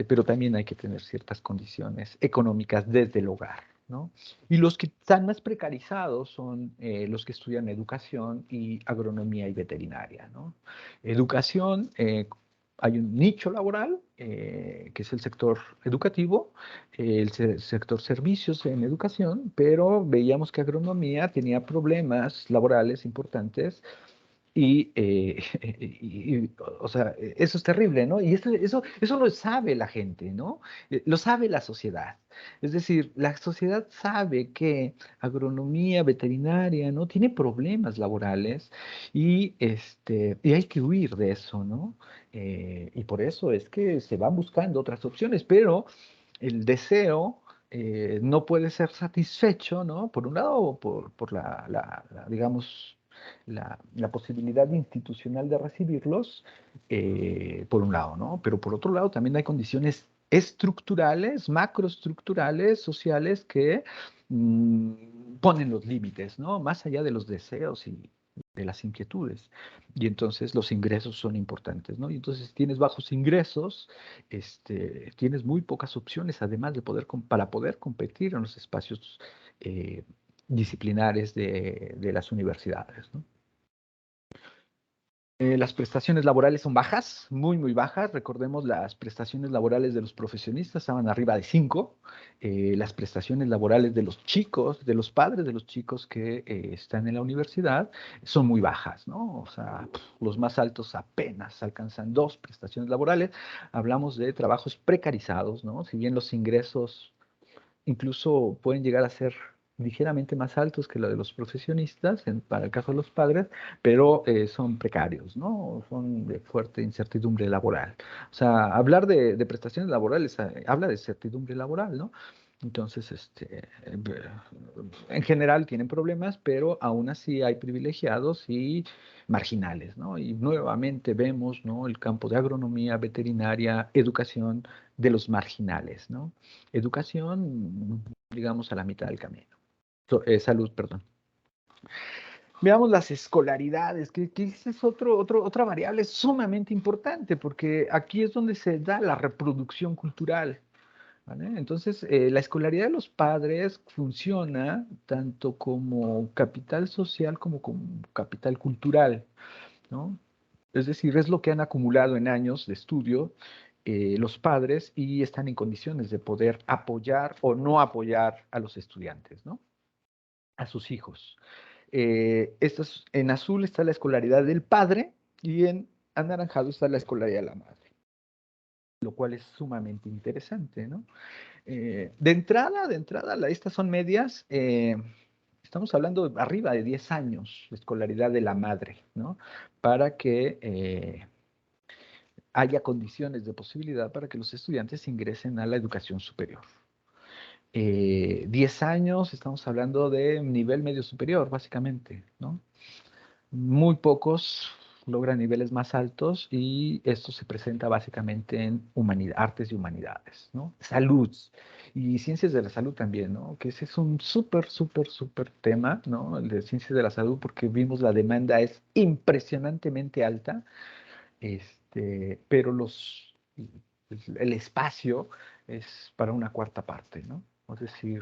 Speaker 2: pero también hay que tener ciertas condiciones económicas desde el hogar, ¿no? Y los que están más precarizados son los que estudian educación y agronomía y veterinaria, ¿no? Educación, hay un nicho laboral, que es el sector educativo, sector servicios en educación, pero veíamos que agronomía tenía problemas laborales importantes y, o sea, eso es terrible, ¿no? Y eso lo sabe la gente, ¿no? Lo sabe la sociedad. Es decir, la sociedad sabe que agronomía veterinaria, ¿no? Tiene problemas laborales y hay que huir de eso, ¿no? Y por eso es que se van buscando otras opciones, pero el deseo no puede ser satisfecho, ¿no? Por un lado, por digamos, la posibilidad institucional de recibirlos, por un lado, ¿no? Pero por otro lado, también hay condiciones estructurales, macroestructurales, sociales, que ponen los límites, ¿no? Más allá de los deseos y de las inquietudes. Y entonces los ingresos son importantes, ¿no? Y entonces si tienes bajos ingresos, tienes muy pocas opciones, además para poder competir en los espacios eh, disciplinares de las universidades, ¿no? Las prestaciones laborales son bajas, muy, muy bajas. Recordemos, las prestaciones laborales de los profesionistas estaban arriba de 5. Las prestaciones laborales de los chicos, de los padres de los chicos que están en la universidad, son muy bajas, ¿no? O sea, los más altos apenas alcanzan 2 prestaciones laborales. Hablamos de trabajos precarizados, ¿no? Si bien los ingresos incluso pueden llegar a ser ligeramente más altos que los de los profesionistas, para el caso de los padres, pero son precarios, ¿no? Son de fuerte incertidumbre laboral. O sea, hablar de prestaciones laborales habla de certidumbre laboral, ¿no? Entonces, en general tienen problemas, pero aún así hay privilegiados y marginales, ¿no? Y nuevamente vemos, ¿no? El campo de agronomía, veterinaria, educación de los marginales, ¿no? Educación, digamos, a la mitad del camino. Salud, perdón. Veamos las escolaridades, que esa es otra variable sumamente importante, porque aquí es donde se da la reproducción cultural. ¿Vale? Entonces, la escolaridad de los padres funciona tanto como capital social como como capital cultural, ¿no? Es decir, es lo que han acumulado en años de estudio los padres y están en condiciones de poder apoyar o no apoyar a los estudiantes, ¿no? A sus hijos. En azul está la escolaridad del padre y en anaranjado está la escolaridad de la madre, lo cual es sumamente interesante, ¿no? De entrada, estas son medias. Estamos hablando de arriba de 10 años de escolaridad de la madre, ¿no? Para que haya condiciones de posibilidad para que los estudiantes ingresen a la educación superior. 10 años, estamos hablando de nivel medio superior, básicamente, ¿no? Muy pocos logra niveles más altos y esto se presenta básicamente en artes y humanidades, ¿no? Salud y ciencias de la salud también, ¿no? Que ese es un súper tema, ¿no? El de ciencias de la salud, porque vimos la demanda es impresionantemente alta, pero el espacio es para una cuarta parte, ¿no? Es decir,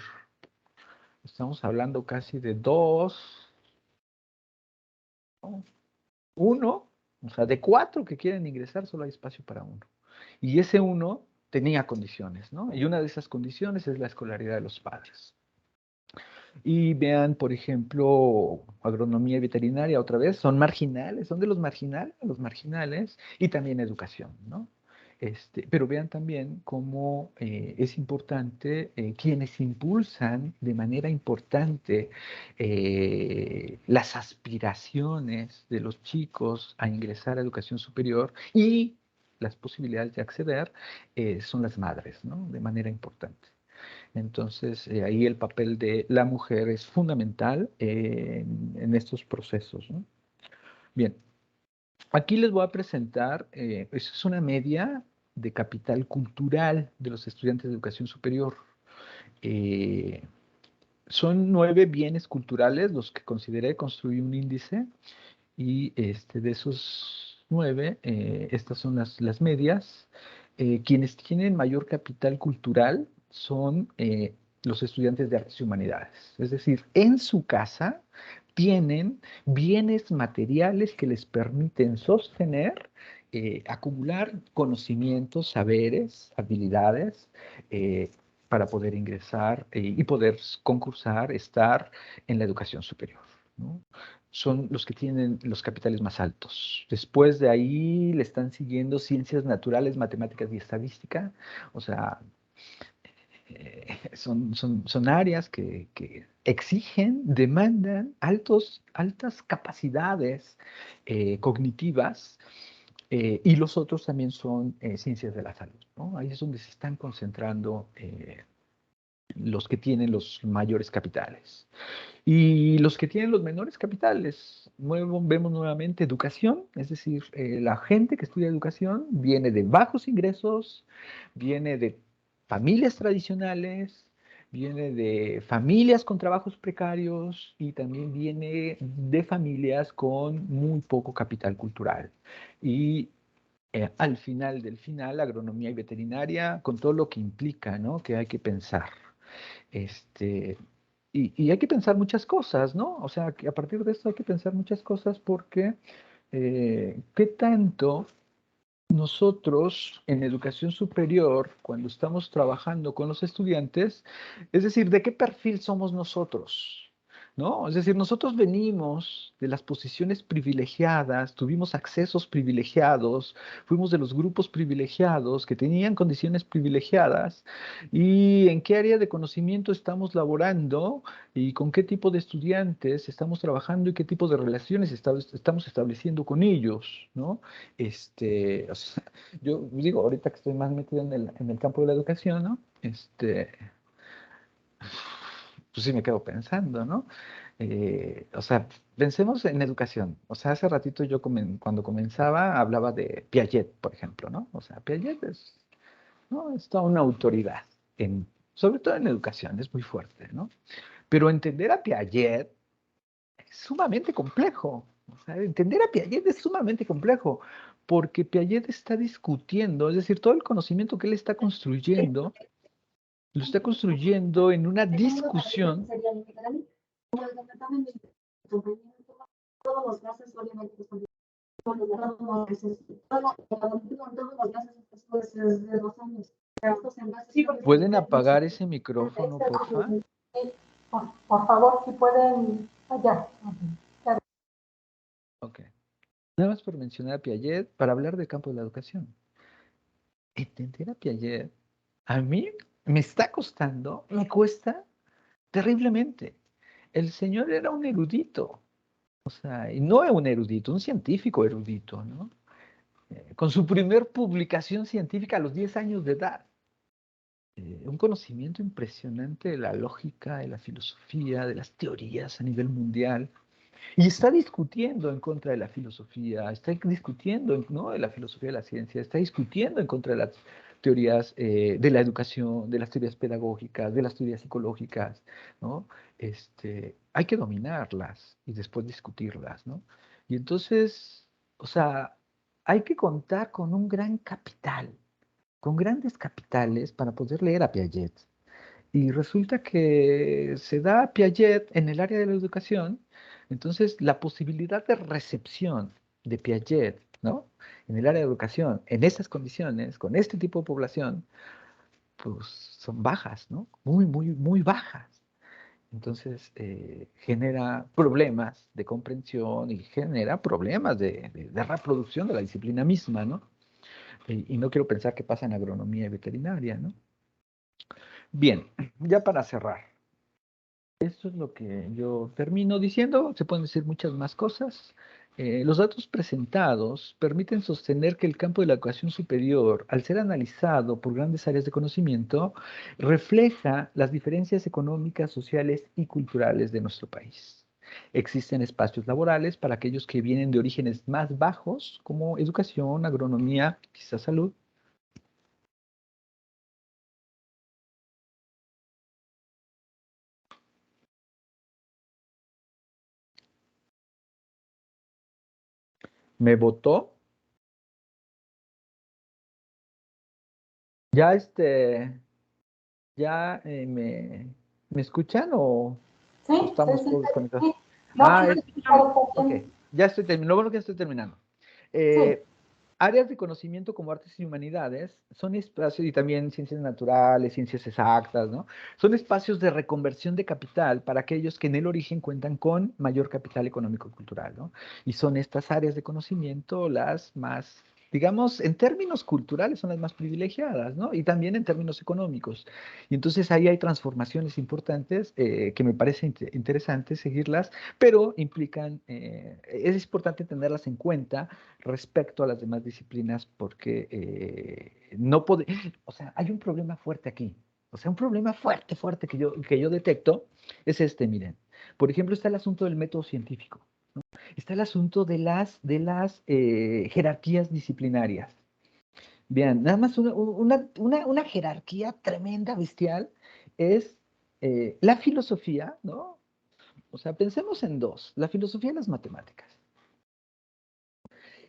Speaker 2: estamos hablando casi de dos, ¿no? Uno, o sea, de cuatro que quieren ingresar, solo hay espacio para uno. Y ese uno tenía condiciones, ¿no? Y una de esas condiciones es la escolaridad de los padres. Y vean, por ejemplo, agronomía y veterinaria, otra vez, son marginales, son de los marginales, y también educación, ¿no? Pero vean también cómo es importante quienes impulsan de manera importante las aspiraciones de los chicos a ingresar a educación superior y las posibilidades de acceder son las madres, ¿no? De manera importante. Entonces, ahí el papel de la mujer es fundamental en estos procesos, ¿no? Bien, aquí les voy a presentar, es una media de capital cultural de los estudiantes de educación superior. Eh, Son 9 bienes culturales los que consideré, construir un índice y de esos 9, estas son las medias. Quienes tienen mayor capital cultural son los estudiantes de artes y humanidades. Es decir, en su casa tienen bienes materiales que les permiten sostener, acumular conocimientos, saberes, habilidades, para poder ingresar y poder concursar, estar en la educación superior, ¿no? Son los que tienen los capitales más altos. Después de ahí le están siguiendo ciencias naturales, matemáticas y estadística. O sea, son áreas que exigen, demandan altas capacidades cognitivas, y los otros también son ciencias de la salud, ¿no? Ahí es donde se están concentrando los que tienen los mayores capitales. Y los que tienen los menores capitales, vemos nuevamente educación, es decir, la gente que estudia educación viene de bajos ingresos, viene de familias tradicionales, viene de familias con trabajos precarios y también viene de familias con muy poco capital cultural. Y al final del final, agronomía y veterinaria, con todo lo que implica, ¿no? Que hay que pensar. Este, y hay que pensar muchas cosas, ¿no? O sea, que a partir de esto hay que pensar muchas cosas porque ¿qué tanto nosotros en educación superior, cuando estamos trabajando con los estudiantes, es decir, de qué perfil somos nosotros? ¿No? Es decir, nosotros venimos de las posiciones privilegiadas, tuvimos accesos privilegiados, fuimos de los grupos privilegiados que tenían condiciones privilegiadas, y en qué área de conocimiento estamos laborando y con qué tipo de estudiantes estamos trabajando y qué tipo de relaciones estamos estableciendo con ellos, ¿no? O sea, yo digo, ahorita que estoy más metido en el campo de la educación, ¿no? Pues sí me quedo pensando, ¿no? O sea, pensemos en educación. O sea, hace ratito yo cuando comenzaba hablaba de Piaget, por ejemplo, ¿no? O sea, Piaget ¿no? Es toda una autoridad, sobre todo en educación, es muy fuerte, ¿no? Pero entender a Piaget es sumamente complejo. O sea, entender a Piaget es sumamente complejo, porque Piaget está discutiendo, es decir, todo el conocimiento que él está construyendo, lo está construyendo en una discusión.
Speaker 1: Todos los gases, obviamente, todos los gases, después de 2 años.
Speaker 2: ¿Pueden apagar ese micrófono, porfa?
Speaker 1: Por favor, si pueden, allá.
Speaker 2: Ok. Nada más por mencionar a Piaget para hablar del campo de la educación. Entender a Piaget, a mí me está costando, me cuesta terriblemente. El señor era un erudito, o sea, y no un erudito, un científico erudito, ¿no? Con su primer publicación científica a los 10 años de edad. Un conocimiento impresionante de la lógica, de la filosofía, de las teorías a nivel mundial. Y está discutiendo en contra de la filosofía, está discutiendo, ¿no?, de la filosofía de la ciencia, está discutiendo en contra de las teorías de la educación, de las teorías pedagógicas, de las teorías psicológicas, ¿no? Hay que dominarlas y después discutirlas, ¿no? Y entonces, o sea, hay que contar con un gran capital, con grandes capitales para poder leer a Piaget. Y resulta que se da Piaget en el área de la educación, entonces la posibilidad de recepción de Piaget, ¿no?, en el área de educación, en esas condiciones, con este tipo de población, pues son bajas, ¿no? Muy, muy, muy bajas. Entonces genera problemas de comprensión y genera problemas de reproducción de la disciplina misma, ¿no? Y no quiero pensar qué pasa en agronomía y veterinaria, ¿no? Bien, ya para cerrar. Esto es lo que yo termino diciendo. Se pueden decir muchas más cosas. Los datos presentados permiten sostener que el campo de la educación superior, al ser analizado por grandes áreas de conocimiento, refleja las diferencias económicas, sociales y culturales de nuestro país. Existen espacios laborales para aquellos que vienen de orígenes más bajos, como educación, agronomía, quizás salud. Me votó. Ya ya me escuchan o
Speaker 1: Sí,
Speaker 2: estamos
Speaker 1: sí,
Speaker 2: todos desconectados.
Speaker 1: sí. No, sí,
Speaker 2: Ah,
Speaker 1: sí, sí, todo está
Speaker 2: ok,
Speaker 1: bien.
Speaker 2: ya estoy terminando. Lo bueno que estoy terminando.
Speaker 1: Sí,
Speaker 2: Eh, Áreas de conocimiento como artes y humanidades son espacios, y también ciencias naturales, ciencias exactas, ¿no? Son espacios de reconversión de capital para aquellos que en el origen cuentan con mayor capital económico y cultural, ¿no? Y son estas áreas de conocimiento las más, digamos, en términos culturales son las más privilegiadas, ¿no? Y también en términos económicos. Y entonces ahí hay transformaciones importantes que me parece interesante seguirlas, pero implican, es importante tenerlas en cuenta respecto a las demás disciplinas porque no puede, o sea, hay un problema fuerte aquí. O sea, un problema fuerte, fuerte que yo detecto es miren. Por ejemplo, está el asunto del método científico. Está el asunto de las jerarquías disciplinarias. Bien, nada más una jerarquía tremenda, bestial, es la filosofía, ¿no? O sea, pensemos en dos, la filosofía y las matemáticas.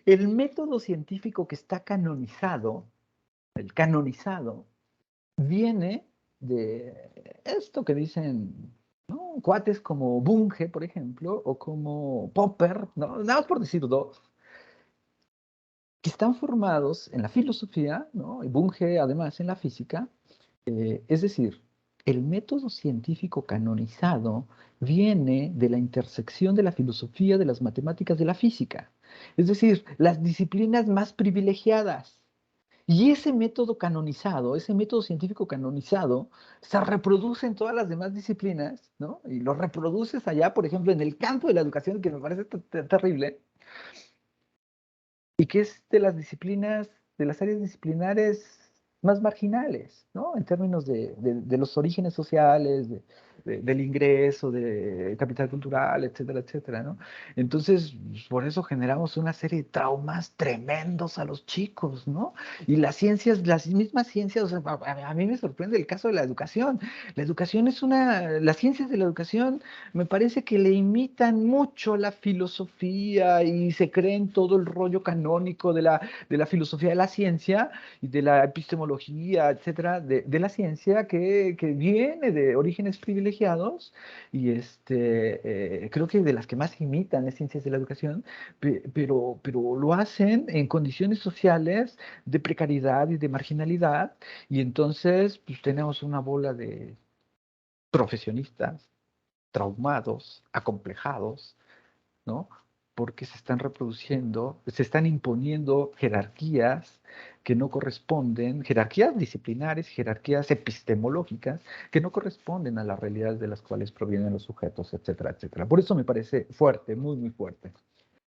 Speaker 2: El método científico que está canonizado, el canonizado, viene de esto que dicen, ¿no?, cuates como Bunge, por ejemplo, o como Popper, ¿no?, nada más por decir dos, que están formados en la filosofía, ¿no?, y Bunge además en la física. Es decir, el método científico canonizado viene de la intersección de la filosofía, de las matemáticas, de la física. Es decir, las disciplinas más privilegiadas. Y ese método canonizado, ese método científico canonizado, se reproduce en todas las demás disciplinas, ¿no? Y lo reproduces allá, por ejemplo, en el campo de la educación, que me parece terrible, y que es de las disciplinas, de las áreas disciplinares más marginales, ¿no? En términos de los orígenes sociales, del ingreso, de capital cultural, etcétera, etcétera, ¿no? Entonces, pues, por eso generamos una serie de traumas tremendos a los chicos, ¿no? Y las ciencias, las mismas ciencias, o sea, a mí me sorprende el caso de la educación. La educación es las ciencias de la educación me parece que le imitan mucho la filosofía y se creen todo el rollo canónico de la filosofía de la ciencia y de la epistemología, etcétera, de la ciencia que viene de orígenes privilegiados y creo que de las que más imitan es ciencias de la educación, pero lo hacen en condiciones sociales de precariedad y de marginalidad y entonces pues, tenemos una bola de profesionistas traumados, acomplejados, ¿no? Porque se están reproduciendo, se están imponiendo jerarquías que no corresponden, jerarquías disciplinares, jerarquías epistemológicas, que no corresponden a las realidades de las cuales provienen los sujetos, etcétera, etcétera. Por eso me parece fuerte, muy, muy fuerte.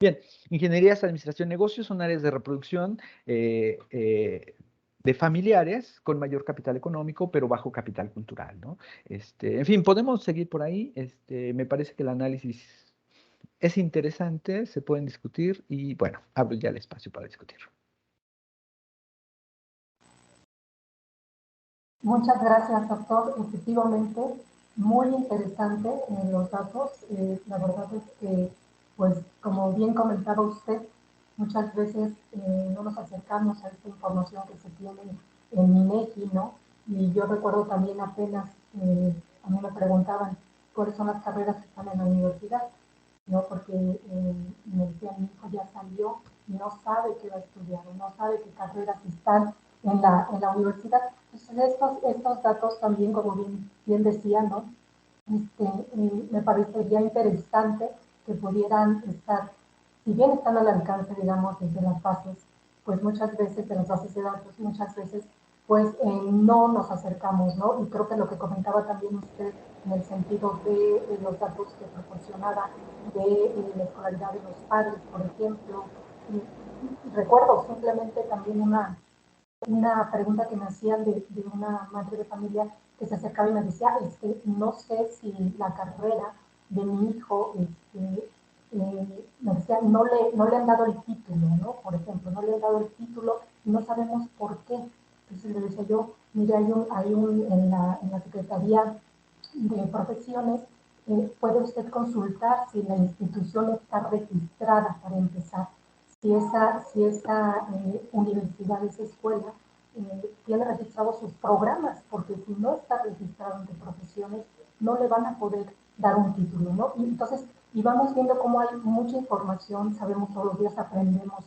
Speaker 2: Bien, ingenierías, administración, negocios son áreas de reproducción de familiares con mayor capital económico, pero bajo capital cultural, ¿no? En fin, podemos seguir por ahí. Me parece que el análisis es interesante, se pueden discutir y bueno, abro ya el espacio para discutir.
Speaker 1: Muchas gracias, doctor. Efectivamente, muy interesante los datos. La verdad es que, pues, como bien comentaba usted, muchas veces no nos acercamos a esta información que se tiene en INEGI, ¿no? Y yo recuerdo también apenas, a mí me preguntaban cuáles son las carreras que están en la universidad, ¿no? Porque me decían, mi hijo ya salió y no sabe qué va a estudiar, no sabe qué carreras están en la universidad. Entonces, estos datos también, como bien decía, ¿no? Me parecería interesante que pudieran estar, si bien están al alcance, digamos, desde las bases, pues muchas veces, de las bases de datos, muchas veces, pues no nos acercamos, ¿no? Y creo que lo que comentaba también usted en el sentido de los datos que proporcionaba de la escolaridad de los padres, por ejemplo, recuerdo simplemente también una pregunta que me hacían de una madre de familia que se acercaba y me decía, no sé si la carrera de mi hijo, me decía, no le han dado el título, ¿no? Por ejemplo, no le han dado el título y no sabemos por qué. Entonces le decía yo, mire, en la Secretaría de Profesiones, puede usted consultar si la institución está registrada para empezar, si esa universidad, esa escuela, tiene registrados sus programas, porque si no está registrado ante profesiones, no le van a poder dar un título, ¿no? Y entonces, y vamos viendo cómo hay mucha información, sabemos todos los días aprendemos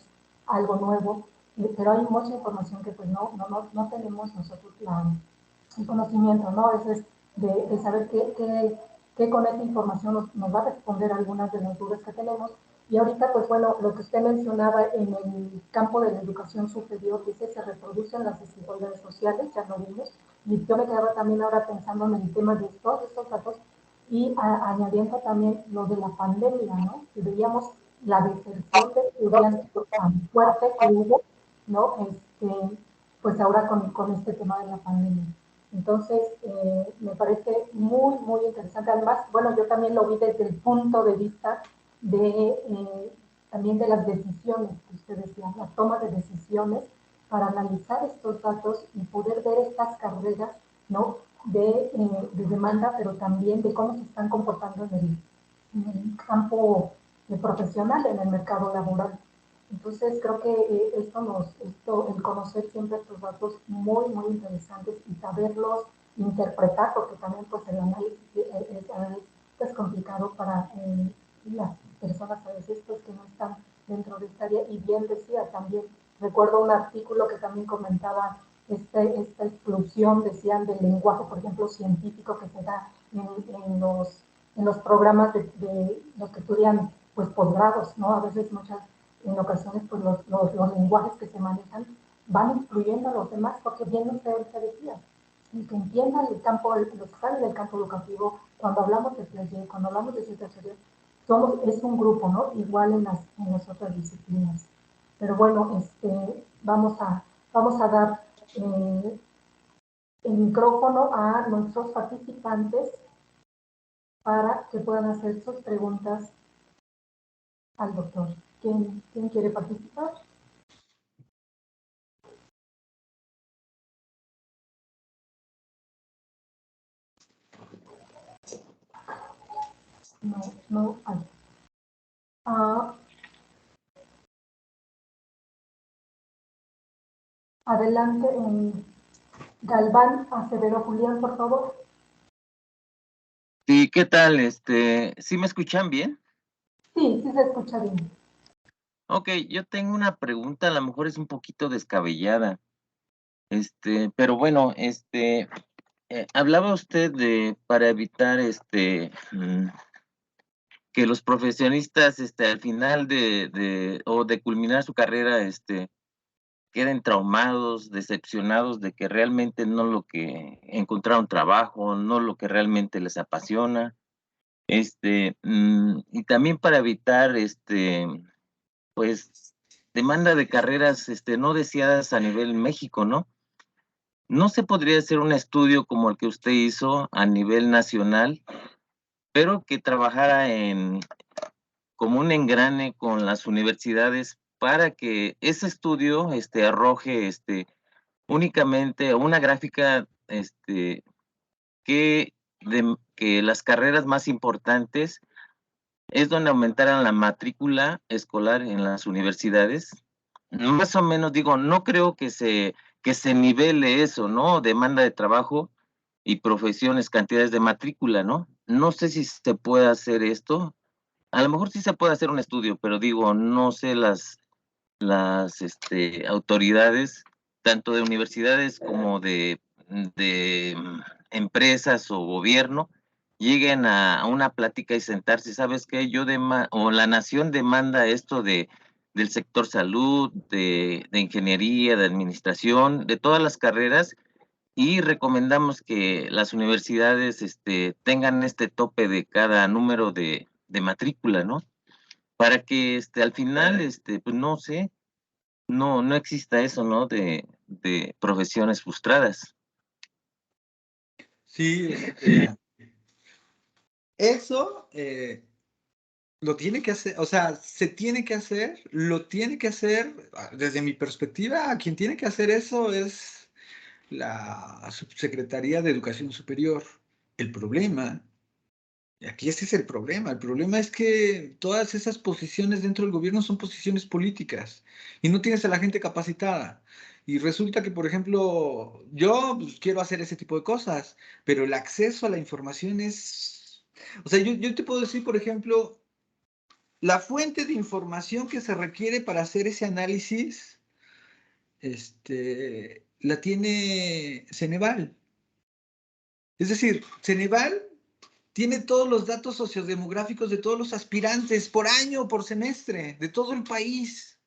Speaker 1: algo nuevo, pero hay mucha información que pues no tenemos nosotros el conocimiento, ¿no? A veces de saber qué con esa información nos va a responder algunas de las dudas que tenemos. Y ahorita, pues bueno, lo que usted mencionaba en el campo de la educación superior, dice, se reproducen las desigualdades sociales, ya lo vimos, y yo me quedaba también ahora pensando en el tema de todos estos datos y añadiendo también lo de la pandemia, ¿no? Que veíamos la deserción de estudiantes tan fuerte que hubo, ¿no? Pues ahora con este tema de la pandemia. Entonces, me parece muy interesante. Además, bueno, yo también lo vi desde el punto de vista también de las decisiones que usted decía, la toma de decisiones para analizar estos datos y poder ver estas carreras, ¿no? De demanda, pero también de cómo se están comportando en el campo profesional, en el mercado laboral. Entonces creo que el conocer siempre estos datos muy interesantes y saberlos interpretar, porque también pues el análisis es complicado para las personas a veces pues que no están dentro de esta área. Y bien decía también, recuerdo un artículo que también comentaba esta exclusión, decían, del lenguaje, por ejemplo, científico que se da en los programas de los que estudian pues posgrados, ¿no? A veces en ocasiones pues los lenguajes que se manejan van influyendo a los demás, porque bien usted ahorita decía, y que entiendan el campo, los que salen del campo educativo, cuando hablamos de Piaget, cuando hablamos de ciencia social, es un grupo, ¿no? Igual en las otras disciplinas. Pero bueno, vamos a dar el micrófono a nuestros participantes para que puedan hacer sus preguntas al doctor. ¿Quién quiere participar? No hay. Adelante, Galván Acevedo Julián, por favor.
Speaker 3: Sí, ¿qué tal? ¿Sí me escuchan bien?
Speaker 1: Sí, sí se escucha bien.
Speaker 3: Ok, yo tengo una pregunta, a lo mejor es un poquito descabellada. Pero bueno, hablaba usted de para evitar que los profesionistas al final de culminar su carrera queden traumados, decepcionados de que realmente no lo que encontraron trabajo, no lo que realmente les apasiona. Y también para evitar pues demanda de carreras no deseadas a nivel México, ¿no? ¿No se podría hacer un estudio como el que usted hizo a nivel nacional, pero que trabajara como un engrane con las universidades para que ese estudio arroje únicamente una gráfica que las carreras más importantes es donde aumentaran la matrícula escolar en las universidades. Más o menos, digo, no creo que se nivele eso, ¿no? Demanda de trabajo y profesiones, cantidades de matrícula, ¿no? No sé si se puede hacer esto. A lo mejor sí se puede hacer un estudio, pero digo, no sé las autoridades, tanto de universidades como de empresas o gobierno, lleguen a una plática y sentarse, ¿sabes qué? O la nación demanda esto del sector salud, de ingeniería, de administración, de todas las carreras, y recomendamos que las universidades tengan este tope de cada número de matrícula, ¿no? Para que al final, pues no sé, no exista eso, ¿no? De profesiones frustradas.
Speaker 4: Sí, eso lo tiene que hacer, o sea, se tiene que hacer, lo tiene que hacer, desde mi perspectiva, quien tiene que hacer eso es la Subsecretaría de Educación Superior. El problema, y aquí ese es el problema es que todas esas posiciones dentro del gobierno son posiciones políticas y no tienes a la gente capacitada. Y resulta que, por ejemplo, yo pues, quiero hacer ese tipo de cosas, pero el acceso a la información es... O sea, yo te puedo decir, por ejemplo, la fuente de información que se requiere para hacer ese análisis, la tiene Ceneval. Es decir, Ceneval tiene todos los datos sociodemográficos de todos los aspirantes por año, por semestre, de todo el país.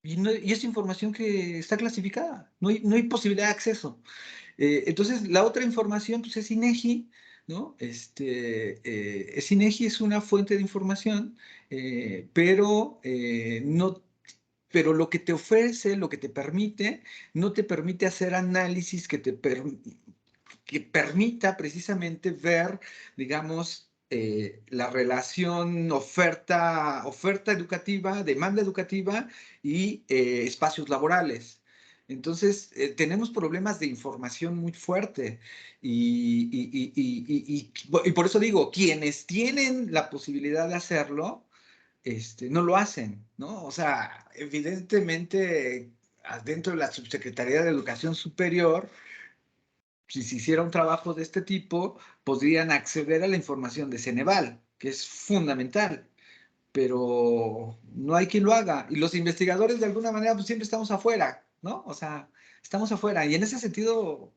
Speaker 4: Y es información que está clasificada, no hay posibilidad de acceso. Entonces, la otra información pues, es INEGI, ¿no? INEGI es una fuente de información, pero lo que te ofrece, lo que te permite, no te permite hacer análisis que permita precisamente ver, digamos, la relación oferta educativa, demanda educativa y espacios laborales. Entonces, tenemos problemas de información muy fuerte y por eso digo, quienes tienen la posibilidad de hacerlo, no lo hacen, ¿no? O sea, evidentemente, dentro de la Subsecretaría de Educación Superior, si se hiciera un trabajo de este tipo, podrían acceder a la información de Ceneval, que es fundamental, pero no hay quien lo haga. Y los investigadores, de alguna manera, pues siempre estamos afuera, ¿no? O sea, estamos afuera. Y en ese sentido,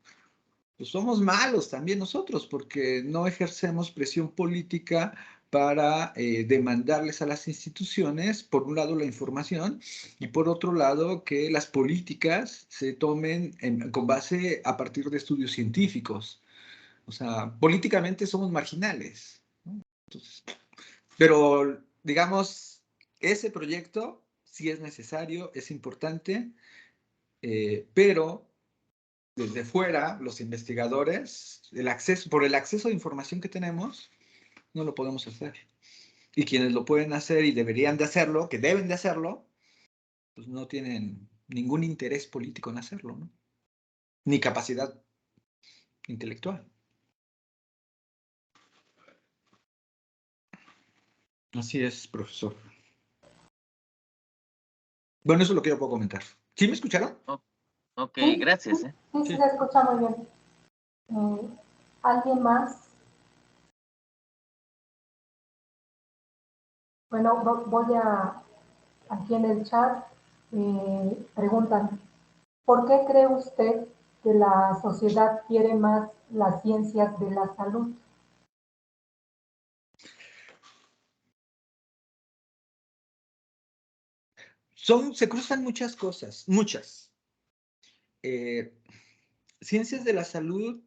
Speaker 4: pues somos malos también nosotros, porque no ejercemos presión política para demandarles a las instituciones, por un lado, la información y por otro lado, que las políticas se tomen con base a partir de estudios científicos. O sea, políticamente somos marginales, ¿no? Entonces, pero, digamos, ese proyecto sí es necesario, es importante, pero desde fuera, los investigadores, por el acceso a información que tenemos, no lo podemos hacer. Y quienes lo pueden hacer y deberían de hacerlo, que deben de hacerlo, pues no tienen ningún interés político en hacerlo, ¿no? Ni capacidad intelectual. Así es, profesor. Bueno, eso es lo que yo puedo comentar. ¿Sí me escucharon?
Speaker 3: Ok,
Speaker 1: Sí,
Speaker 3: gracias.
Speaker 1: sí, se escucha muy bien. ¿Alguien más? Bueno, voy aquí en el chat, preguntan, ¿por qué cree usted que la sociedad quiere más las ciencias de la salud?
Speaker 4: Se cruzan muchas cosas, muchas. Ciencias de la salud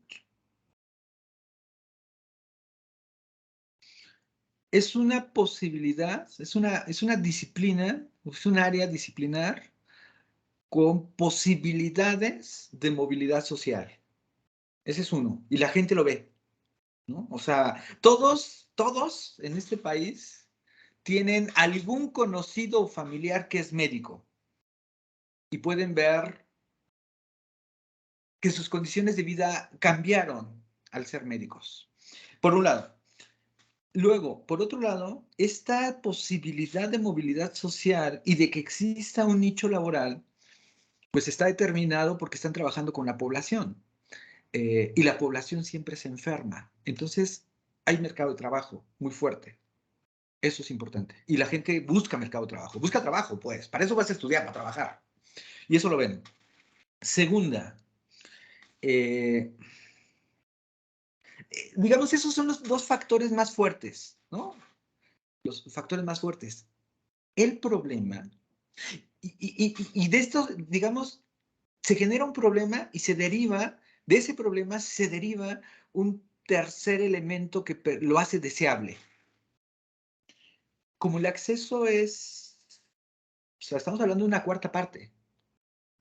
Speaker 4: es una posibilidad, es una disciplina, es un área disciplinar con posibilidades de movilidad social. Ese es uno, y la gente lo ve, ¿no? O sea, todos en este país tienen algún conocido o familiar que es médico y pueden ver que sus condiciones de vida cambiaron al ser médicos. Por un lado. Luego, por otro lado, esta posibilidad de movilidad social y de que exista un nicho laboral, pues está determinado porque están trabajando con la población. Y la población siempre se enferma. Entonces, hay mercado de trabajo muy fuerte. Eso es importante. Y la gente busca mercado de trabajo. Busca trabajo, pues. Para eso vas a estudiar, para trabajar. Y eso lo ven. Segunda, digamos, esos son los dos factores más fuertes, ¿no? Los factores más fuertes. El problema, y de esto, digamos, se genera un problema y de ese problema se deriva un tercer elemento que lo hace deseable. Como el acceso o sea, estamos hablando de una cuarta parte.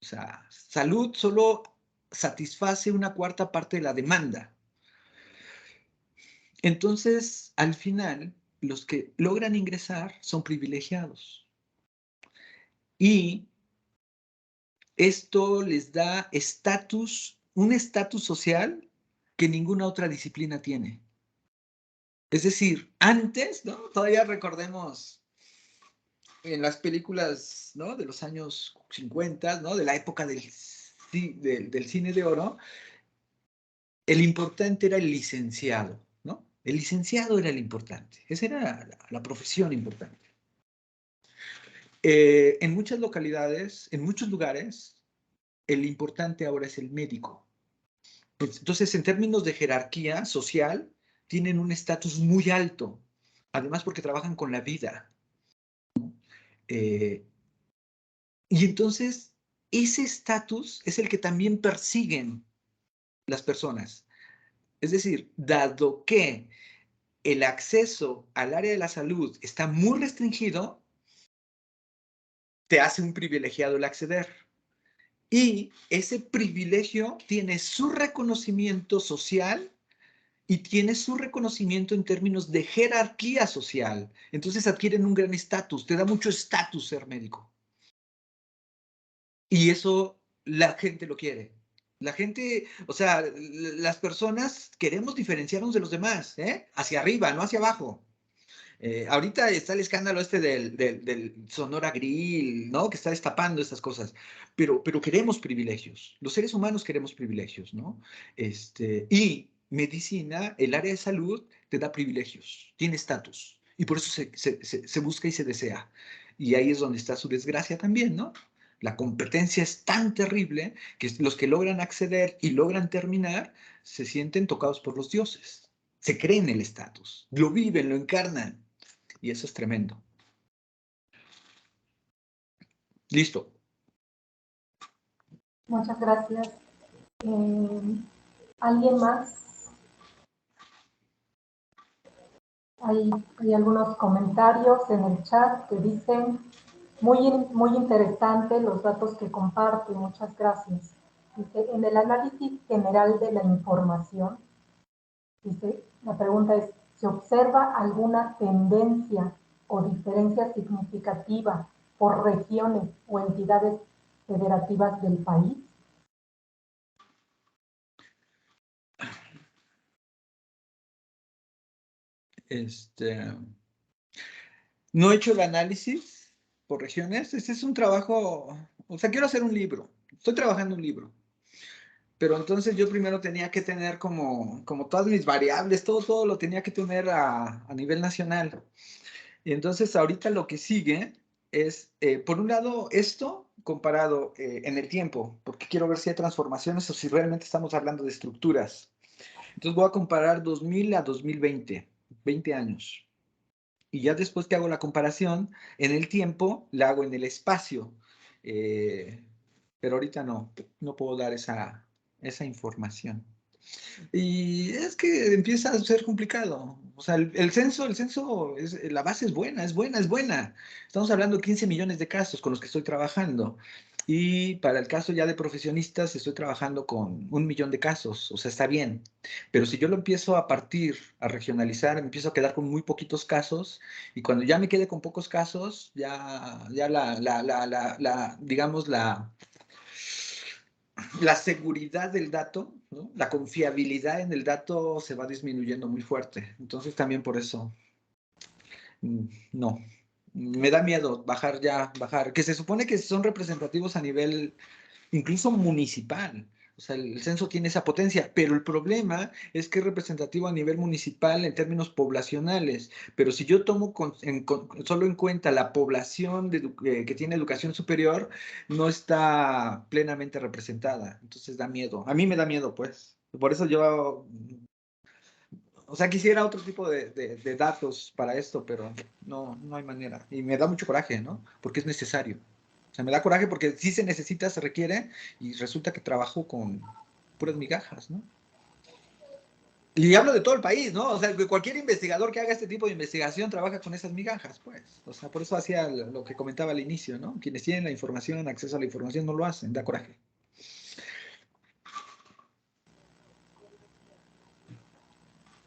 Speaker 4: O sea, salud solo satisface una cuarta parte de la demanda. Entonces, al final, los que logran ingresar son privilegiados. Y esto les da un estatus social que ninguna otra disciplina tiene. Es decir, antes, ¿no? Todavía recordemos en las películas, ¿no? De los años 50, ¿no? De la época del cine de oro, el importante era el licenciado, ¿no? El licenciado era el importante. Esa era la profesión importante. En muchas localidades, en muchos lugares, el importante ahora es el médico. Entonces, en términos de jerarquía social, tienen un estatus muy alto, además porque trabajan con la vida. Y entonces, ese estatus es el que también persiguen las personas. Es decir, dado que el acceso al área de la salud está muy restringido, te hace un privilegiado el acceder. Y ese privilegio tiene su reconocimiento social y tiene su reconocimiento en términos de jerarquía social. Entonces adquieren un gran estatus, te da mucho estatus ser médico. Y eso la gente lo quiere. La gente, o sea, las personas queremos diferenciarnos de los demás, ¿eh? Hacia arriba, no hacia abajo. Ahorita está el escándalo este del Sonora Grill, ¿no? Que está destapando estas cosas. Pero queremos privilegios. Los seres humanos queremos privilegios, ¿no? Y medicina, el área de salud, te da privilegios, tiene estatus. Y por eso se busca y se desea. Y ahí es donde está su desgracia también, ¿no? La competencia es tan terrible que los que logran acceder y logran terminar se sienten tocados por los dioses. Se creen el estatus, lo viven, lo encarnan. Y eso es tremendo. Listo.
Speaker 1: Muchas gracias. ¿Alguien más? Hay algunos comentarios en el chat que dicen, muy interesante los datos que comparte, muchas gracias. Dice, en el análisis general de la información, dice, la pregunta es, ¿se observa alguna tendencia o diferencia significativa por regiones o entidades federativas del país?
Speaker 4: No he hecho el análisis por regiones. Este es un trabajo, o sea, quiero hacer un libro. Estoy trabajando un libro. Pero entonces yo primero tenía que tener como todas mis variables, todo lo tenía que tener a nivel nacional. Y entonces ahorita lo que sigue es, por un lado, esto comparado en el tiempo, porque quiero ver si hay transformaciones o si realmente estamos hablando de estructuras. Entonces voy a comparar 2000 a 2020, 20 años. Y ya después que hago la comparación, en el tiempo, la hago en el espacio. Pero ahorita no puedo dar esa información. Y es que empieza a ser complicado. O sea, el censo, la base es buena. Estamos hablando de 15 millones de casos con los que estoy trabajando. Y para el caso ya de profesionistas, estoy trabajando con 1 millón de casos, o sea, está bien. Pero si yo lo empiezo a partir, a regionalizar, me empiezo a quedar con muy poquitos casos, y cuando ya me quede con pocos casos, ya digamos, la seguridad del dato, ¿no? La confiabilidad en el dato se va disminuyendo muy fuerte. Entonces también por eso, no. Me da miedo bajar, que se supone que son representativos a nivel incluso municipal. O sea, el censo tiene esa potencia, pero el problema es que es representativo a nivel municipal en términos poblacionales. Pero si yo tomo solo en cuenta la población que tiene educación superior, no está plenamente representada. Entonces da miedo. A mí me da miedo, pues. Por eso yo, o sea, quisiera otro tipo de datos para esto, pero no hay manera. Y me da mucho coraje, ¿no? Porque es necesario. O sea, me da coraje porque sí se necesita, se requiere, y resulta que trabajo con puras migajas, ¿no? Y hablo de todo el país, ¿no? O sea, cualquier investigador que haga este tipo de investigación trabaja con esas migajas, pues. O sea, por eso hacía lo que comentaba al inicio, ¿no? Quienes tienen la información, acceso a la información, no lo hacen, da coraje.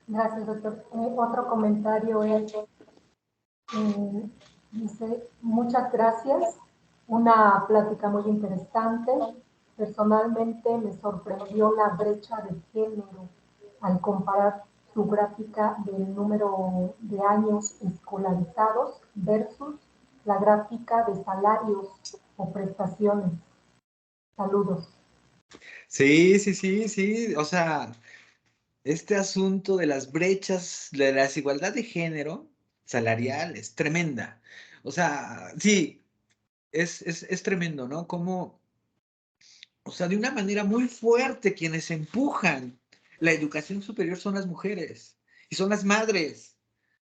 Speaker 1: Gracias, doctor. Otro comentario es, dice, muchas gracias, una plática muy interesante. Personalmente me sorprendió la brecha de género al comparar su gráfica del número de años escolarizados versus la gráfica de salarios o prestaciones. Saludos.
Speaker 4: Sí. O sea, este asunto de las brechas, de la desigualdad de género salarial es tremenda. O sea, sí, es tremendo, ¿no? Como, o sea, de una manera muy fuerte quienes empujan la educación superior son las mujeres, y son las madres,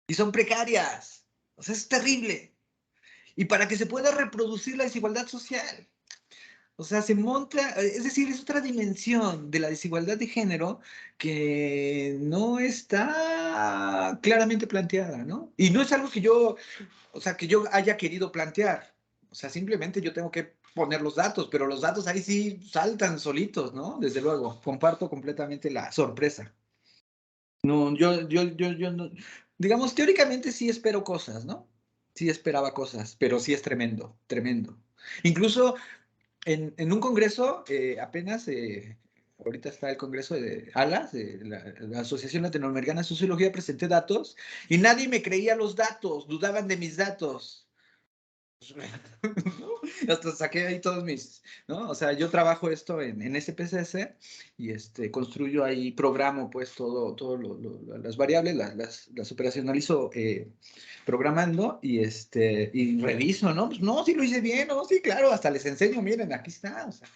Speaker 4: y son precarias. O sea, es terrible. Y para que se pueda reproducir la desigualdad social. O sea, se monta, es decir, es otra dimensión de la desigualdad de género que no está claramente planteada, ¿no? Y no es algo que yo, o sea, que yo haya querido plantear. O sea, simplemente yo tengo que poner los datos, pero los datos ahí sí saltan solitos, ¿no? Desde luego, comparto completamente la sorpresa. No, yo no, digamos, teóricamente sí espero cosas, ¿no? Sí esperaba cosas, pero sí es tremendo, tremendo. Incluso en un congreso, apenas, ahorita está el congreso de ALAS, de la Asociación Latinoamericana de Sociología, presenté datos y nadie me creía los datos, dudaban de mis datos. ¿No? Hasta saqué ahí todos mis, ¿no? O sea, yo trabajo esto en SPSS y construyo ahí, programo pues todo las variables, las operacionalizo programando y reviso, ¿no? Pues no, sí lo hice bien, ¿no? Sí, claro, hasta les enseño, miren, aquí está, o sea,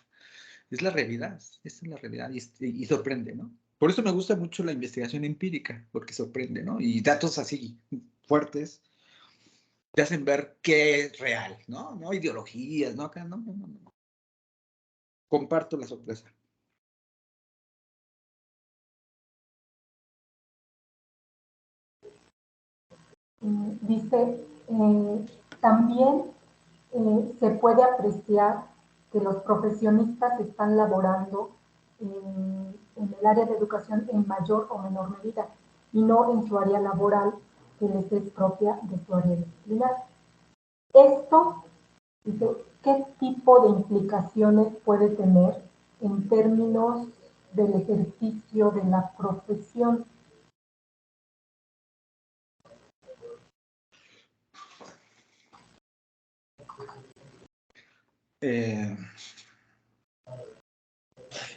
Speaker 4: es la realidad, esta es la realidad y sorprende, ¿no? Por eso me gusta mucho la investigación empírica, porque sorprende, ¿no? Y datos así fuertes te hacen ver qué es real, ¿no? No ideologías, ¿no? Acá no. Comparto la sorpresa.
Speaker 1: Dice, también se puede apreciar que los profesionistas están laborando en el área de educación en mayor o menor medida y no en su área laboral que les es propia de su área disciplinar. Esto, dice, ¿qué tipo de implicaciones puede tener en términos del ejercicio de la profesión?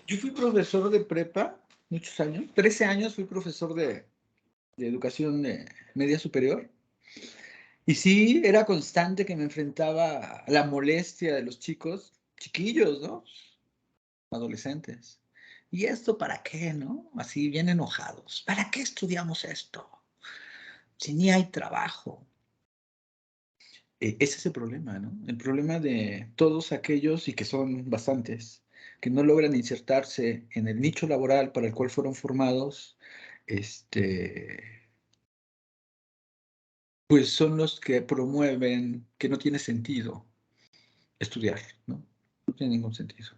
Speaker 4: Yo fui profesor de prepa muchos años, 13 años fui profesor de educación media superior. Y sí, era constante que me enfrentaba a la molestia de los chicos, chiquillos, ¿no? Adolescentes. ¿Y esto para qué, no? Así bien enojados. ¿Para qué estudiamos esto? Si ni hay trabajo. Ese es el problema, ¿no? El problema de todos aquellos, y que son bastantes, que no logran insertarse en el nicho laboral para el cual fueron formados, pues son los que promueven que no tiene sentido estudiar, ¿no? No tiene ningún sentido.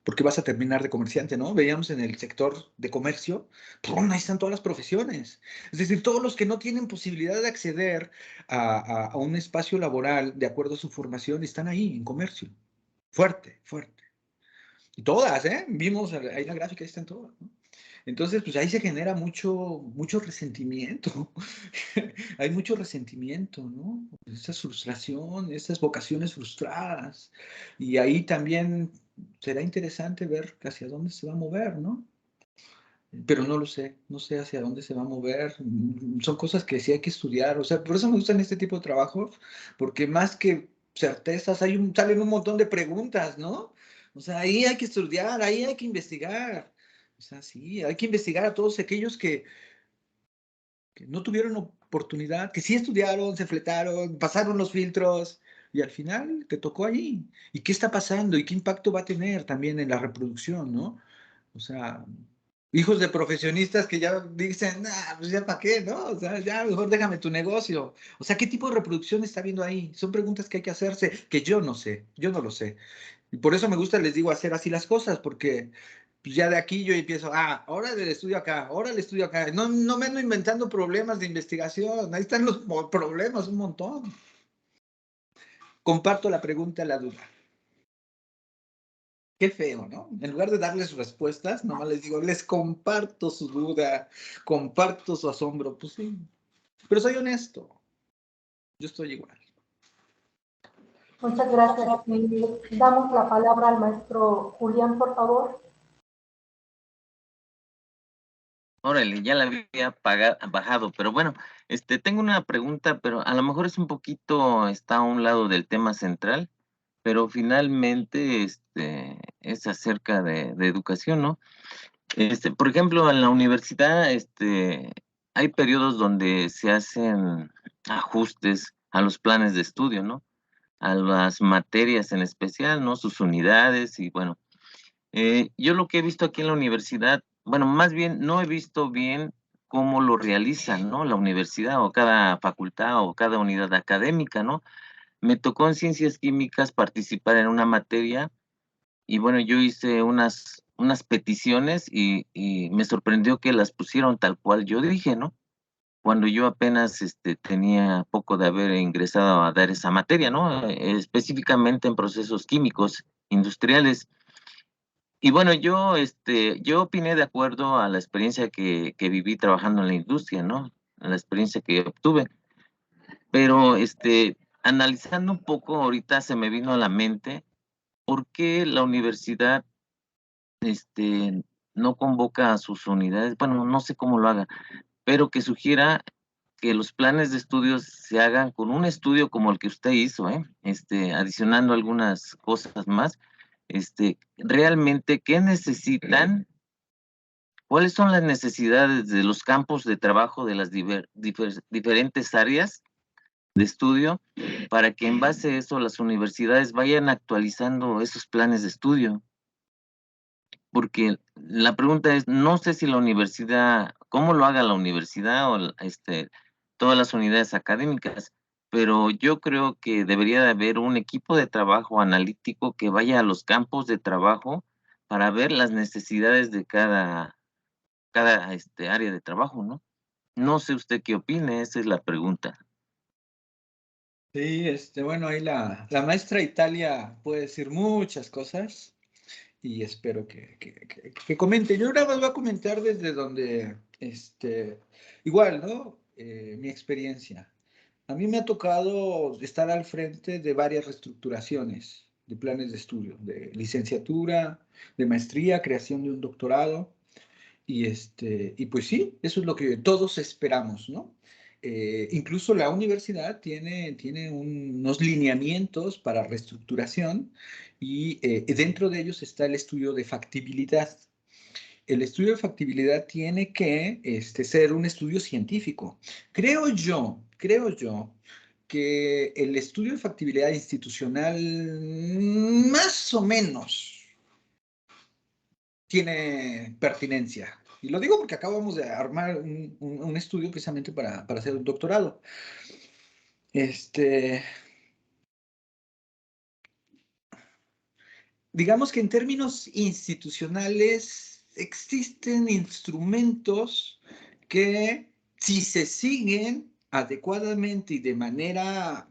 Speaker 4: Porque vas a terminar de comerciante, ¿no? Veíamos en el sector de comercio, ¡pum! Ahí están todas las profesiones. Es decir, todos los que no tienen posibilidad de acceder a un espacio laboral de acuerdo a su formación están ahí en comercio. Fuerte, fuerte. Y todas, ¿eh? Vimos ahí la gráfica, ahí están todas, ¿no? Entonces, pues ahí se genera mucho resentimiento. Hay mucho resentimiento, ¿no? Esta frustración, estas vocaciones frustradas. Y ahí también será interesante ver hacia dónde se va a mover, ¿no? Pero no lo sé, no sé hacia dónde se va a mover. Son cosas que sí hay que estudiar. O sea, por eso me gustan este tipo de trabajos, porque más que certezas, salen un montón de preguntas, ¿no? O sea, ahí hay que estudiar, ahí hay que investigar. O sea, sí, hay que investigar a todos aquellos que no tuvieron oportunidad, que sí estudiaron, se fletaron, pasaron los filtros y al final te tocó allí. ¿Y qué está pasando? ¿Y qué impacto va a tener también en la reproducción, ¿no? O sea, hijos de profesionistas que ya dicen, nah, pues ya para qué, ¿no? O sea, ya mejor déjame tu negocio. O sea, ¿qué tipo de reproducción está viendo ahí? Son preguntas que hay que hacerse, que yo no sé, yo no lo sé. Y por eso me gusta, les digo, hacer así las cosas, porque pues ya de aquí yo empiezo, ahora el estudio acá, ahora el estudio acá. No, no me ando inventando problemas de investigación, ahí están los problemas, un montón. Comparto la pregunta, la duda. Qué feo, ¿no? En lugar de darles respuestas, nomás les digo, les comparto su duda, comparto su asombro. Pues sí, pero soy honesto. Yo estoy igual.
Speaker 1: Muchas gracias. Y damos la palabra al maestro Julián, por favor.
Speaker 3: Órale, ya la había bajado, pero bueno, tengo una pregunta, pero a lo mejor es un poquito, está a un lado del tema central, pero finalmente, es acerca de educación, ¿no? Por ejemplo, en la universidad, hay periodos donde se hacen ajustes a los planes de estudio, ¿no? A las materias en especial, ¿no? Sus unidades y bueno, yo lo que he visto aquí en la universidad, bueno, más bien no he visto bien cómo lo realizan, ¿no? La universidad o cada facultad o cada unidad académica, ¿no? Me tocó en ciencias químicas participar en una materia y bueno, yo hice unas peticiones y me sorprendió que las pusieron tal cual yo dije, ¿no? Cuando yo apenas tenía poco de haber ingresado a dar esa materia, ¿no? Específicamente en procesos químicos industriales. Y bueno, yo opiné de acuerdo a la experiencia que viví trabajando en la industria, ¿no? A la experiencia que obtuve. Pero, analizando un poco, ahorita se me vino a la mente, ¿por qué la universidad, no convoca a sus unidades? Bueno, no sé cómo lo haga, pero que sugiera que los planes de estudios se hagan con un estudio como el que usted hizo, ¿eh? Adicionando algunas cosas más, realmente, ¿qué necesitan? ¿Cuáles son las necesidades de los campos de trabajo de las diferentes áreas de estudio para que en base a eso las universidades vayan actualizando esos planes de estudio? Porque la pregunta es, no sé si la universidad, cómo lo haga la universidad o todas las unidades académicas, pero yo creo que debería de haber un equipo de trabajo analítico que vaya a los campos de trabajo para ver las necesidades de cada área de trabajo, ¿no? No sé usted qué opine, esa es la pregunta.
Speaker 4: Sí, bueno, ahí la maestra Italia puede decir muchas cosas y espero que comente. Yo ahora voy a comentar desde donde, igual, ¿no? Mi experiencia. A mí me ha tocado estar al frente de varias reestructuraciones de planes de estudio, de licenciatura, de maestría, creación de un doctorado. Y pues sí, eso es lo que todos esperamos, ¿no? Incluso la universidad tiene unos lineamientos para reestructuración y dentro de ellos está el estudio de factibilidad. El estudio de factibilidad tiene que ser un estudio científico. Creo yo que el estudio de factibilidad institucional más o menos tiene pertinencia. Y lo digo porque acabamos de armar un estudio precisamente para hacer un doctorado. Este, digamos que en términos institucionales existen instrumentos que, si se siguen adecuadamente y de manera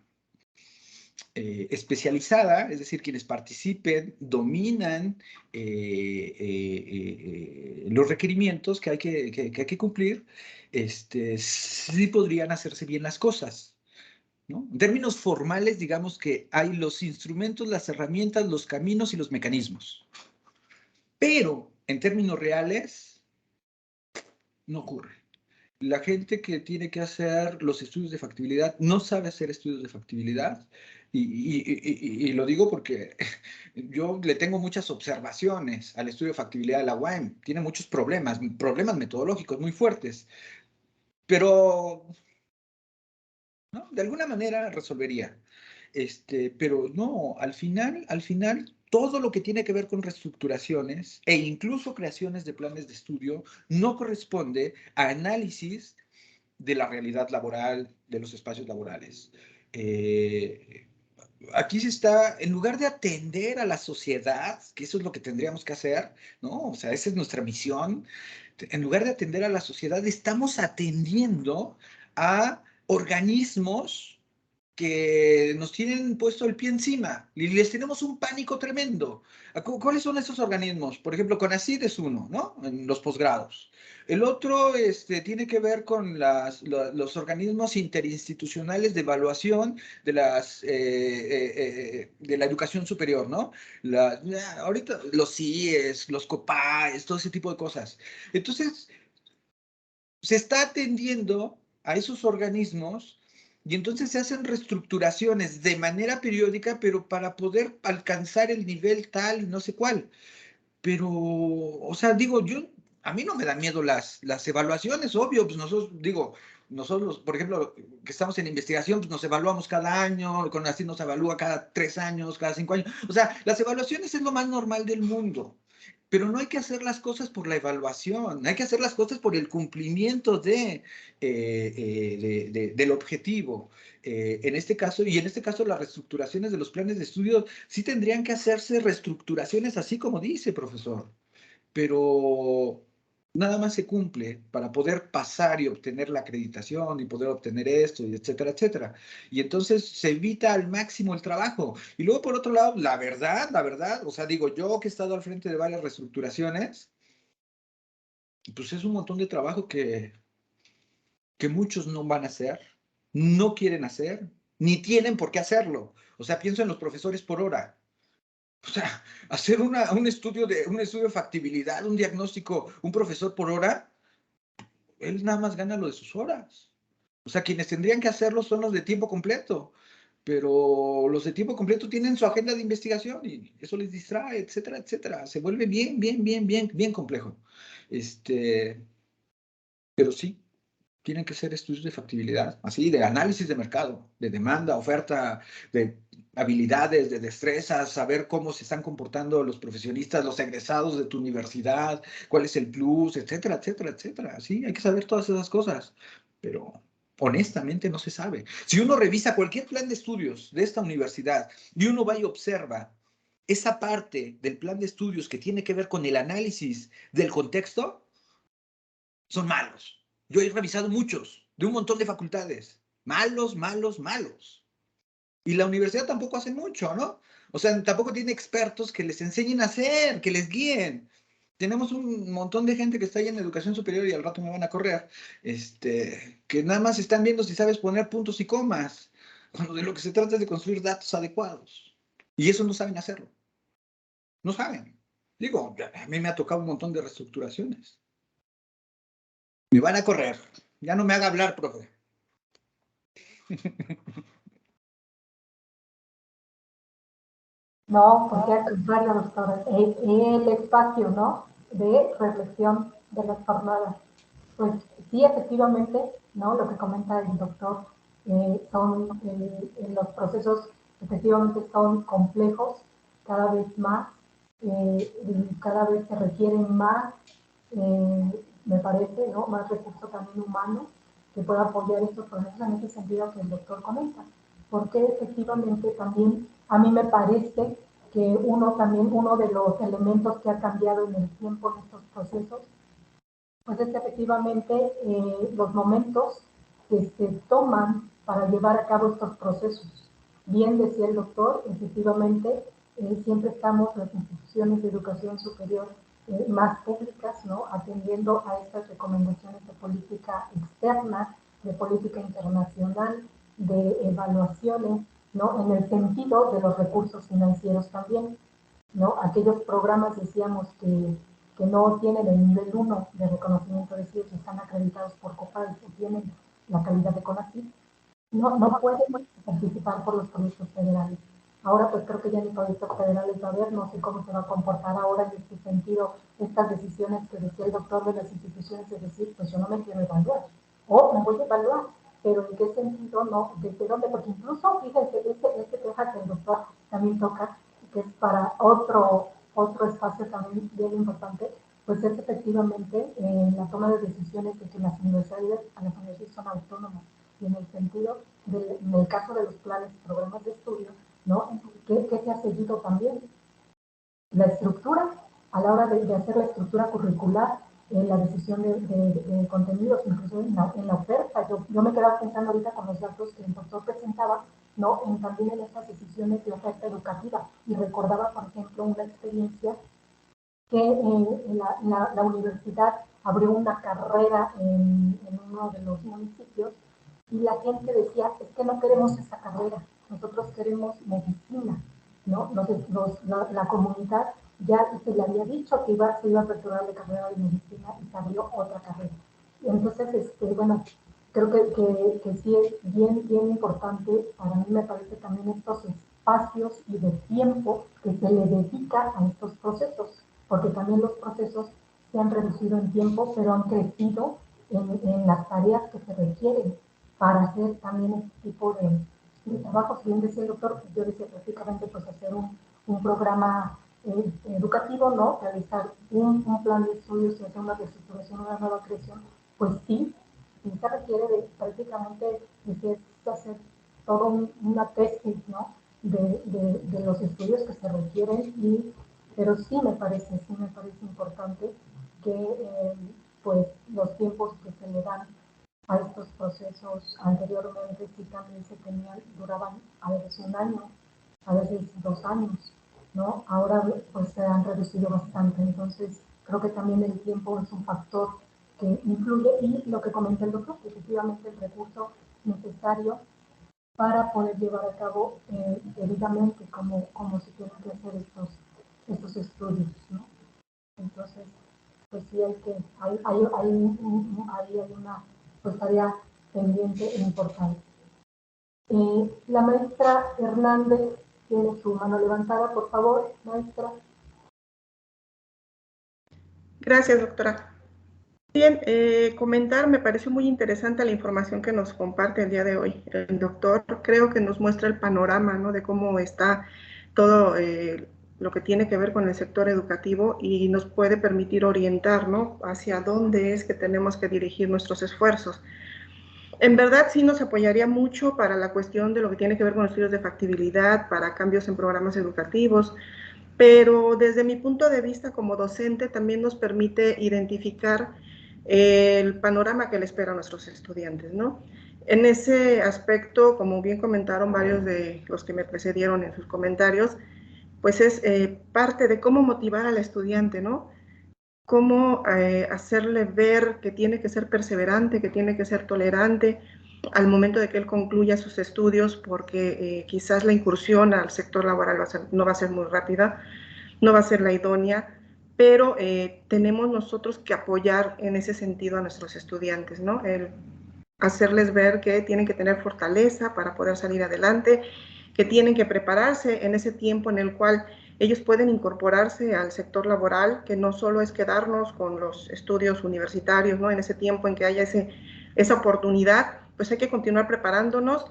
Speaker 4: especializada, es decir, quienes participen dominan los requerimientos que hay que cumplir, sí podrían hacerse bien las cosas, ¿no? En términos formales, digamos que hay los instrumentos, las herramientas, los caminos y los mecanismos. Pero en términos reales, no ocurre. La gente que tiene que hacer los estudios de factibilidad no sabe hacer estudios de factibilidad. Y lo digo porque yo le tengo muchas observaciones al estudio de factibilidad de la UAM. Tiene muchos problemas metodológicos muy fuertes. Pero, ¿no? De alguna manera resolvería. Pero no, al final, todo lo que tiene que ver con reestructuraciones e incluso creaciones de planes de estudio no corresponde a análisis de la realidad laboral, de los espacios laborales. Aquí se está, en lugar de atender a la sociedad, que eso es lo que tendríamos que hacer, ¿no? O sea, esa es nuestra misión. En lugar de atender a la sociedad, estamos atendiendo a organismos que nos tienen puesto el pie encima y les tenemos un pánico tremendo. ¿Cuáles son esos organismos? Por ejemplo, CONACYT es uno, ¿no? En los posgrados. El otro tiene que ver con los organismos interinstitucionales de evaluación de de la educación superior, ¿no? Ahorita los CIES, los COPAES, todo ese tipo de cosas. Entonces, se está atendiendo a esos organismos y entonces se hacen reestructuraciones de manera periódica, pero para poder alcanzar el nivel tal y no sé cuál. Pero, o sea, digo, a mí no me dan miedo las evaluaciones, obvio, pues nosotros, por ejemplo, que estamos en investigación, pues nos evaluamos cada año, con así nos evalúa cada 3 años, cada 5 años. O sea, las evaluaciones es lo más normal del mundo. Pero no hay que hacer las cosas por la evaluación, hay que hacer las cosas por el cumplimiento del objetivo. En este caso las reestructuraciones de los planes de estudio sí tendrían que hacerse reestructuraciones así como dice, profesor, pero nada más se cumple para poder pasar y obtener la acreditación y poder obtener esto, y etcétera, etcétera. Y entonces se evita al máximo el trabajo. Y luego, por otro lado, la verdad, o sea, digo, yo que he estado al frente de varias reestructuraciones, pues es un montón de trabajo que muchos no van a hacer, no quieren hacer, ni tienen por qué hacerlo. O sea, pienso en los profesores por hora. O sea, hacer un estudio de factibilidad, un diagnóstico, un profesor por hora, él nada más gana lo de sus horas. O sea, quienes tendrían que hacerlo son los de tiempo completo, pero los de tiempo completo tienen su agenda de investigación y eso les distrae, etcétera, etcétera. Se vuelve bien complejo. Pero sí, tienen que ser estudios de factibilidad, así, de análisis de mercado, de demanda, oferta, de habilidades, de destrezas, saber cómo se están comportando los profesionistas, los egresados de tu universidad, cuál es el plus, etcétera, etcétera, etcétera. Sí, hay que saber todas esas cosas, pero honestamente no se sabe. Si uno revisa cualquier plan de estudios de esta universidad y uno va y observa esa parte del plan de estudios que tiene que ver con el análisis del contexto, son malos. Yo he revisado muchos, de un montón de facultades. Malos. Y la universidad tampoco hace mucho, ¿no? O sea, tampoco tiene expertos que les enseñen a hacer, que les guíen. Tenemos un montón de gente que está ahí en educación superior y al rato me van a correr, que nada más están viendo si sabes poner puntos y comas, cuando de lo que se trata es de construir datos adecuados. Y eso no saben hacerlo. No saben. Digo, a mí me ha tocado un montón de reestructuraciones. Me van a correr. Ya no me haga hablar, profe.
Speaker 1: No, porque al contrario, doctor, el espacio, ¿no?, de reflexión de las jornadas. Pues sí, efectivamente, ¿no?, lo que comenta el doctor, los procesos efectivamente son complejos cada vez más, cada vez se requieren más, me parece, ¿no?, más recursos también humanos que puedan apoyar estos procesos en ese sentido que el doctor comenta. Porque efectivamente también a mí me parece uno de los elementos que ha cambiado en el tiempo en estos procesos, pues es efectivamente los momentos que se toman para llevar a cabo estos procesos. Bien decía el doctor, efectivamente, siempre estamos las instituciones de educación superior más públicas, ¿no?, atendiendo a estas recomendaciones de política externa, de política internacional, de evaluaciones, ¿no?, en el sentido de los recursos financieros también, ¿no? Aquellos programas, decíamos, que no tienen el nivel 1 de reconocimiento de CIES, están acreditados por COPAI, que tienen la calidad de CONACYT, no pueden participar por los proyectos federales. Ahora pues creo que ya ni proyectos federales va a haber, no sé cómo se va a comportar ahora en este sentido estas decisiones que decía el doctor de las instituciones, de decir, pues yo no me quiero evaluar, o me voy a evaluar, pero en qué sentido, no, desde dónde, porque incluso, fíjense, este tema que el doctor también toca, que es para otro espacio también bien importante, pues es efectivamente la toma de decisiones de que las universidades son autónomas, y en el sentido, en el caso de los planes y programas de estudio, ¿no?, ¿qué se ha seguido también? La estructura, a la hora de hacer la estructura curricular, la decisión de contenidos, incluso en la oferta. Yo me quedaba pensando ahorita con los datos que el doctor presentaba, ¿no?, también en estas decisiones de oferta educativa, y recordaba, por ejemplo, una experiencia que la universidad abrió una carrera en uno de los municipios, y la gente decía, es que no queremos esa carrera, nosotros queremos medicina, ¿no? La comunidad ya se le había dicho que se iba a aperturar la carrera de medicina y se abrió otra carrera. Y entonces, bueno, creo que sí es bien importante, para mí me parece también estos espacios y de tiempo que se le dedica a estos procesos, porque también los procesos se han reducido en tiempo, pero han crecido en las tareas que se requieren para hacer también este tipo de trabajos. Bien decía el doctor, yo decía prácticamente pues hacer un programa educativo, ¿no?, realizar un plan de estudios y hacer una reestructuración, una nueva creación, pues sí se requiere de prácticamente hacer toda una tesis, ¿no?, de los estudios que se requieren, pero sí me parece importante que pues los tiempos que se le dan a estos procesos anteriormente sí también duraban a veces un año, a veces 2 años, ¿no? Ahora pues se han reducido bastante, entonces creo que también el tiempo es un factor que influye, y lo que comenta el doctor, efectivamente el recurso necesario para poder llevar a cabo debidamente como se tienen que hacer estos estudios, ¿no? Entonces, pues sí hay una pues, tarea pendiente e importante. La maestra Hernández tiene su mano levantada, por favor, maestra.
Speaker 5: Gracias, doctora. Bien, comentar, me pareció muy interesante la información que nos comparte el día de hoy el doctor. Creo que nos muestra el panorama, ¿no?, de cómo está todo lo que tiene que ver con el sector educativo, y nos puede permitir orientar, ¿no?, hacia dónde es que tenemos que dirigir nuestros esfuerzos. En verdad sí nos apoyaría mucho para la cuestión de lo que tiene que ver con estudios de factibilidad, para cambios en programas educativos, pero desde mi punto de vista como docente también nos permite identificar el panorama que le espera a nuestros estudiantes, ¿no? En ese aspecto, como bien comentaron varios de los que me precedieron en sus comentarios, pues es parte de cómo motivar al estudiante, ¿no? Cómo hacerle ver que tiene que ser perseverante, que tiene que ser tolerante al momento de que él concluya sus estudios, porque quizás la incursión al sector laboral no va a ser muy rápida, no va a ser la idónea, pero tenemos nosotros que apoyar en ese sentido a nuestros estudiantes, ¿no? El hacerles ver que tienen que tener fortaleza para poder salir adelante, que tienen que prepararse en ese tiempo en el cual ellos pueden incorporarse al sector laboral, que no solo es quedarnos con los estudios universitarios, ¿no? En ese tiempo en que haya esa oportunidad, pues hay que continuar preparándonos,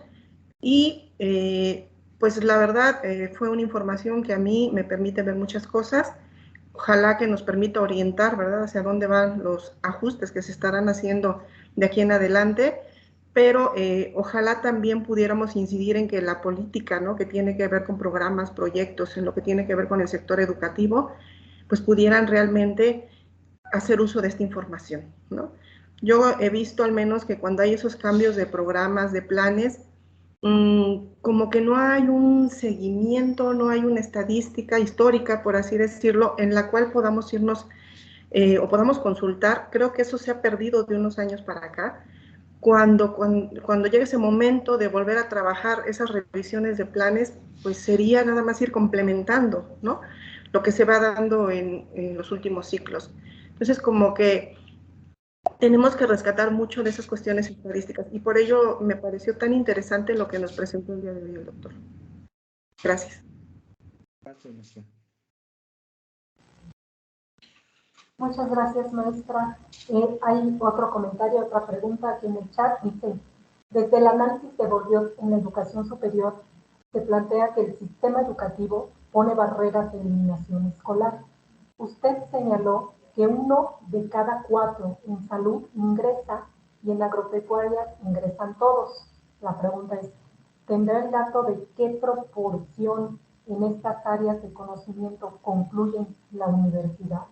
Speaker 5: y pues la verdad fue una información que a mí me permite ver muchas cosas. Ojalá que nos permita orientar, ¿verdad?, hacia dónde van los ajustes que se estarán haciendo de aquí en adelante. pero ojalá también pudiéramos incidir en que la política, ¿no?, que tiene que ver con programas, proyectos, en lo que tiene que ver con el sector educativo, pues pudieran realmente hacer uso de esta información, ¿no? Yo he visto al menos que cuando hay esos cambios de programas, de planes, como que no hay un seguimiento, no hay una estadística histórica, por así decirlo, en la cual podamos irnos o podamos consultar. Creo que eso se ha perdido de unos años para acá. Cuando llegue ese momento de volver a trabajar esas revisiones de planes, pues sería nada más ir complementando, ¿no?, lo que se va dando en los últimos ciclos. Entonces, como que tenemos que rescatar mucho de esas cuestiones estadísticas, y por ello me pareció tan interesante lo que nos presentó el día de hoy el doctor. Gracias.
Speaker 1: Muchas gracias, maestra. Hay otro comentario, otra pregunta aquí en el chat. Dice, desde el análisis de Bourdieu en la educación superior, se plantea que el sistema educativo pone barreras de eliminación escolar. Usted señaló que 1 de cada 4 en salud ingresa y en agropecuarias ingresan todos. La pregunta es, ¿tendrá el dato de qué proporción en estas áreas de conocimiento concluyen la universidad?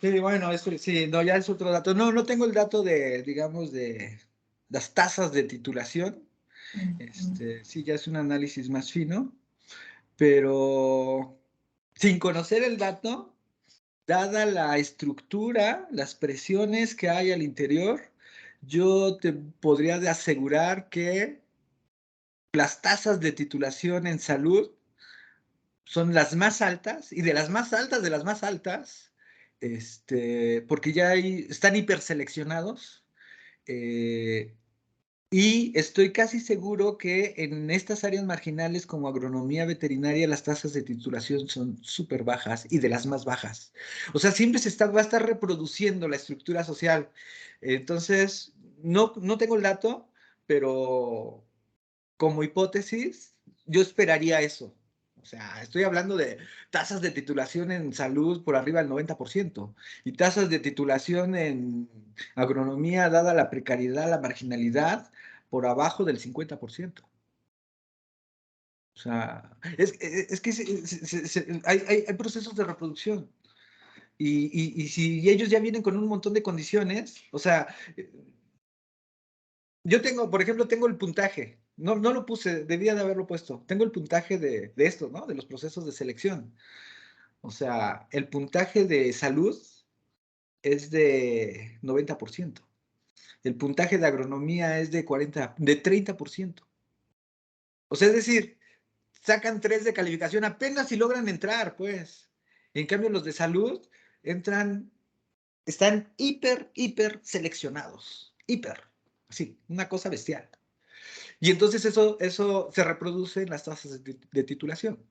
Speaker 4: Sí, bueno, sí, no, ya es otro dato. No, no tengo el dato de, digamos, de las tasas de titulación. Sí, ya es un análisis más fino, pero sin conocer el dato, dada la estructura, las presiones que hay al interior, yo te podría asegurar que las tasas de titulación en salud son las más altas, y de las más altas, de las más altas, porque ya están hiperseleccionados, y estoy casi seguro que en estas áreas marginales como agronomía veterinaria las tasas de titulación son súper bajas y de las más bajas. O sea, siempre va a estar reproduciendo la estructura social. Entonces, no tengo el dato, pero como hipótesis, yo esperaría eso. O sea, estoy hablando de tasas de titulación en salud por arriba del 90% y tasas de titulación en agronomía, dada la precariedad, la marginalidad, por abajo del 50%. O sea, es que hay procesos de reproducción. Y si ellos ya vienen con un montón de condiciones, o sea, yo tengo, por ejemplo, tengo el puntaje. No lo puse, debía de haberlo puesto. Tengo el puntaje de esto, ¿no? De los procesos de selección. O sea, el puntaje de salud es de 90%. El puntaje de agronomía es de 30%. O sea, es decir, sacan 3 de calificación apenas si logran entrar, pues. En cambio, los de salud están hiper seleccionados. Hiper. Sí, una cosa bestial. Y entonces eso se reproduce en las tasas de titulación.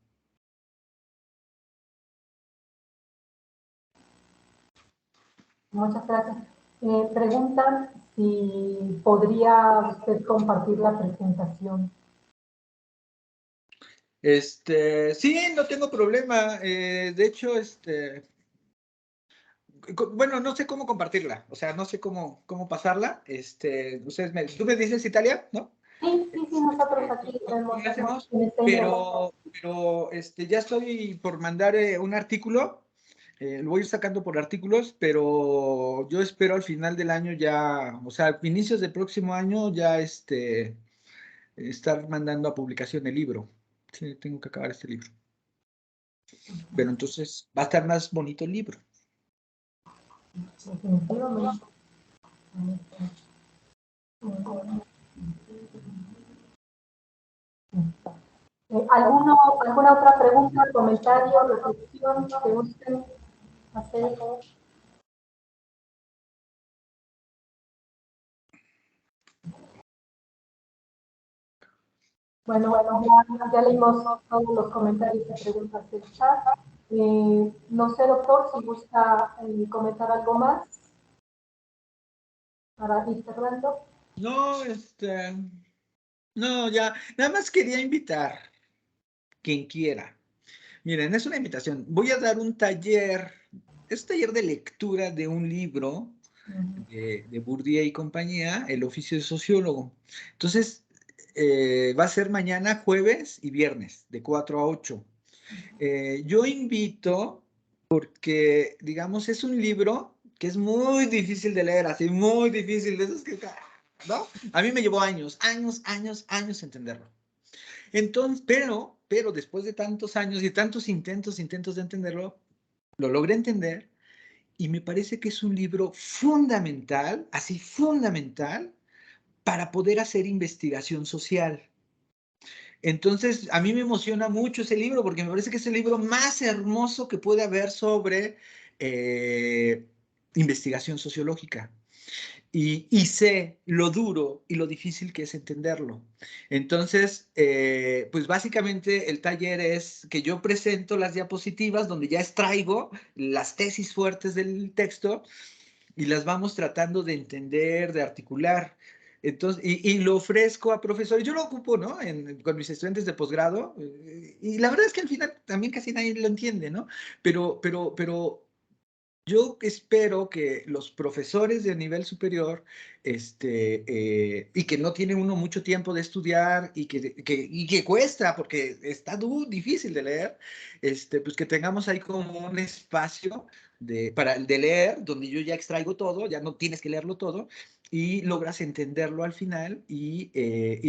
Speaker 1: Muchas gracias. Preguntan si podría usted compartir la presentación.
Speaker 4: Sí, no tengo problema. De hecho, bueno, no sé cómo compartirla. O sea, no sé cómo pasarla. Tú me dices, Italia, ¿no?
Speaker 1: Sí, nosotros aquí tenemos.
Speaker 4: Pero ya estoy por mandar un artículo. Lo voy a ir sacando por artículos, pero yo espero al final del año ya, o sea, a inicios del próximo año ya estar mandando a publicación el libro. Sí, tengo que acabar este libro. Pero entonces va a estar más bonito el libro.
Speaker 1: Definitivamente. ¿Alguna otra pregunta, comentario, reflexión que gusten hacer? Bueno, ya leímos todos los comentarios y preguntas del chat. No sé, doctor, si gusta comentar algo más para ir cerrando.
Speaker 4: No, no, ya, nada más quería invitar quien quiera. Miren, es una invitación. Voy a dar un taller, es un taller de lectura de un libro de Bourdieu y compañía, el oficio de sociólogo. Entonces, va a ser mañana, jueves y viernes, de 4 a 8. Yo invito, porque, digamos, es un libro que es muy difícil de leer, así, muy difícil, de esos que, ¿no? A mí me llevó años entenderlo. Entonces, pero después de tantos años y tantos intentos de entenderlo, lo logré entender y me parece que es un libro fundamental, así fundamental, para poder hacer investigación social. Entonces, a mí me emociona mucho ese libro porque me parece que es el libro más hermoso que puede haber sobre investigación sociológica. Y sé lo duro y lo difícil que es entenderlo. Entonces, pues básicamente el taller es que yo presento las diapositivas donde ya extraigo las tesis fuertes del texto y las vamos tratando de entender, de articular. Entonces, y lo ofrezco a profesores, yo lo ocupo, ¿no? Con mis estudiantes de posgrado, y la verdad es que al final también casi nadie lo entiende, ¿no? Pero yo espero que los profesores de nivel superior, y que no tiene uno mucho tiempo de estudiar y que cuesta, porque está difícil de leer, pues que tengamos ahí como un espacio de leer, donde yo ya extraigo todo, ya no tienes que leerlo todo, y logras entenderlo al final, y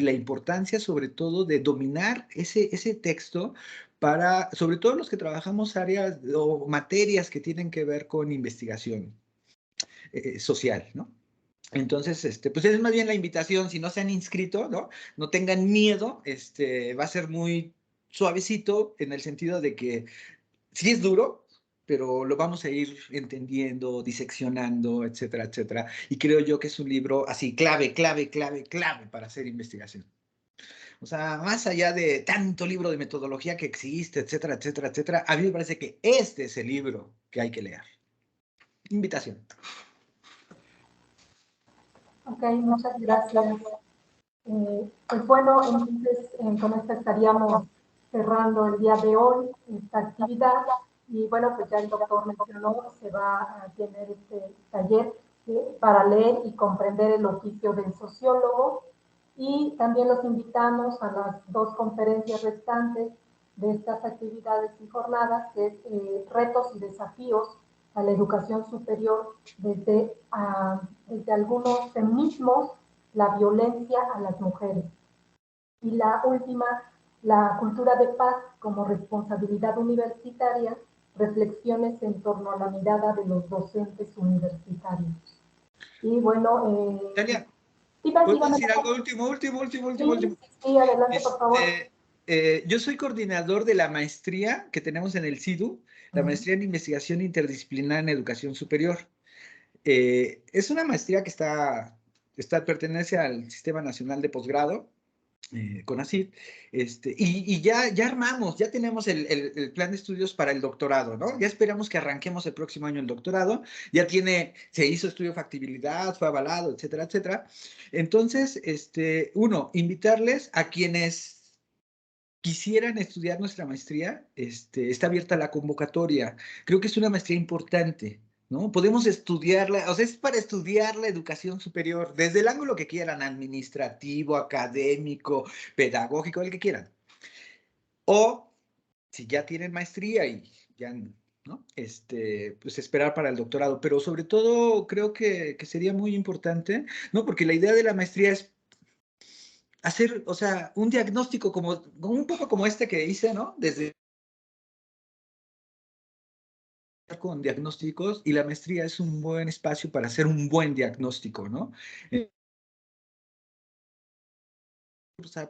Speaker 4: la importancia sobre todo de dominar ese texto para, sobre todo los que trabajamos áreas o materias que tienen que ver con investigación social, ¿no? Entonces, pues es más bien la invitación, si no se han inscrito, ¿no? No tengan miedo, va a ser muy suavecito en el sentido de que sí es duro, pero lo vamos a ir entendiendo, diseccionando, etcétera, etcétera. Y creo yo que es un libro así clave para hacer investigación. O sea, más allá de tanto libro de metodología que existe, etcétera, etcétera, etcétera, a mí me parece que este es el libro que hay que leer. Invitación.
Speaker 1: Ok, muchas gracias. Pues bueno, entonces con esto estaríamos cerrando el día de hoy esta actividad y bueno, pues ya el doctor mencionó, se va a tener este taller para leer y comprender el oficio del sociólogo y también los invitamos a las 2 conferencias restantes de estas actividades y jornadas, que es retos y desafíos a la educación superior desde algunos feminismos, la violencia a las mujeres. Y la última, la cultura de paz como responsabilidad universitaria, reflexiones en torno a la mirada de los docentes universitarios. Y bueno,
Speaker 4: Tania,
Speaker 1: Iván,
Speaker 4: ¿puedo decir algo último?
Speaker 1: Sí, adelante, por favor.
Speaker 4: Yo soy coordinador de la maestría que tenemos en el CIDU, la maestría en investigación interdisciplinar en educación superior. Es una maestría que pertenece al Sistema Nacional de Posgrado, CONACYT, y ya armamos, ya tenemos el plan de estudios para el doctorado, ¿no? Ya esperamos que arranquemos el próximo año el doctorado, se hizo estudio de factibilidad, fue avalado, etcétera, etcétera. Entonces, invitarles a quienes quisieran estudiar nuestra maestría, está abierta la convocatoria. Creo que es una maestría importante, ¿no? Podemos estudiarla, o sea, es para estudiar la educación superior, desde el ángulo que quieran, administrativo, académico, pedagógico, el que quieran. O, si ya tienen maestría y ya, ¿no? Pues esperar para el doctorado. Pero sobre todo, creo que sería muy importante, ¿no? Porque la idea de la maestría es hacer, o sea, un diagnóstico como un poco como este que hice, ¿no? Desde con diagnósticos, y la maestría es un buen espacio para hacer un buen diagnóstico, ¿no?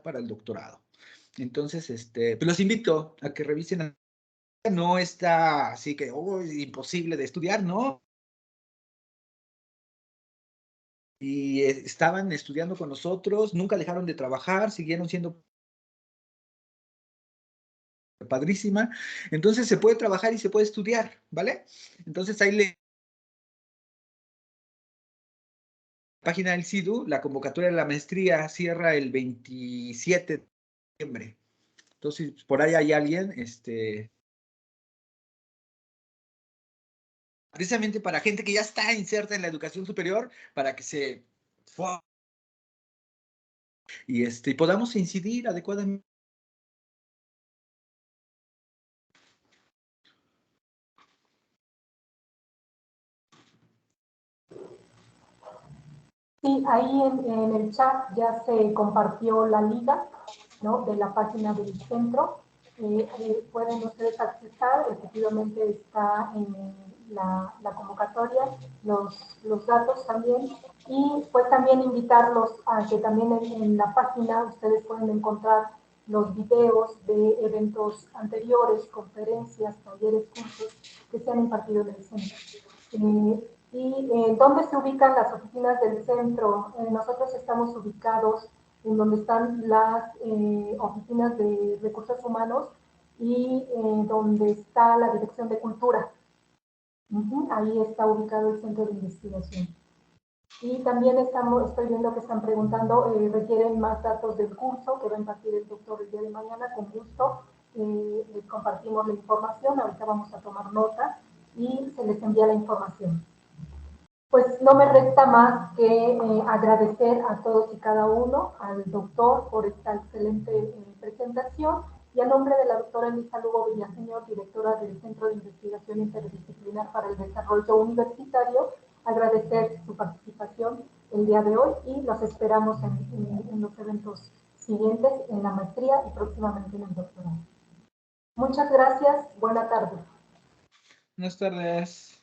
Speaker 4: Para el doctorado. Entonces, pues los invito a que revisen. No está así que, imposible de estudiar, ¿no? Y estaban estudiando con nosotros, nunca dejaron de trabajar, siguieron siendo padrísima. Entonces se puede trabajar y se puede estudiar, ¿vale? Entonces ahí página del CIDU, la convocatoria de la maestría cierra el 27 de septiembre. Entonces, por ahí hay alguien, precisamente para gente que ya está inserta en la educación superior, para que se y podamos incidir adecuadamente.
Speaker 1: Sí, ahí en el chat ya se compartió la liga, ¿no?, de la página del centro. Pueden ustedes accesar, efectivamente está en la convocatoria, los datos también, y pues también invitarlos a que también en la página ustedes pueden encontrar los videos de eventos anteriores, conferencias, talleres, cursos que se han impartido en el centro. ¿Dónde se ubican las oficinas del centro? Nosotros estamos ubicados en donde están las oficinas de recursos humanos y donde está la Dirección de Cultura. Ahí está ubicado el centro de investigación. Y también estoy viendo que están preguntando, requieren más datos del curso que va a impartir el doctor el día de mañana. Con gusto les compartimos la información. Ahorita vamos a tomar nota y se les envía la información. Pues no me resta más que agradecer a todos y cada uno, al doctor por esta excelente presentación, y a nombre de la doctora Elisa Lugo Villaseñor, directora del Centro de Investigación Interdisciplinar para el Desarrollo Universitario, agradecer su participación el día de hoy y los esperamos en los eventos siguientes, en la maestría y próximamente en el doctorado. Muchas gracias, buena tarde.
Speaker 4: Buenas tardes.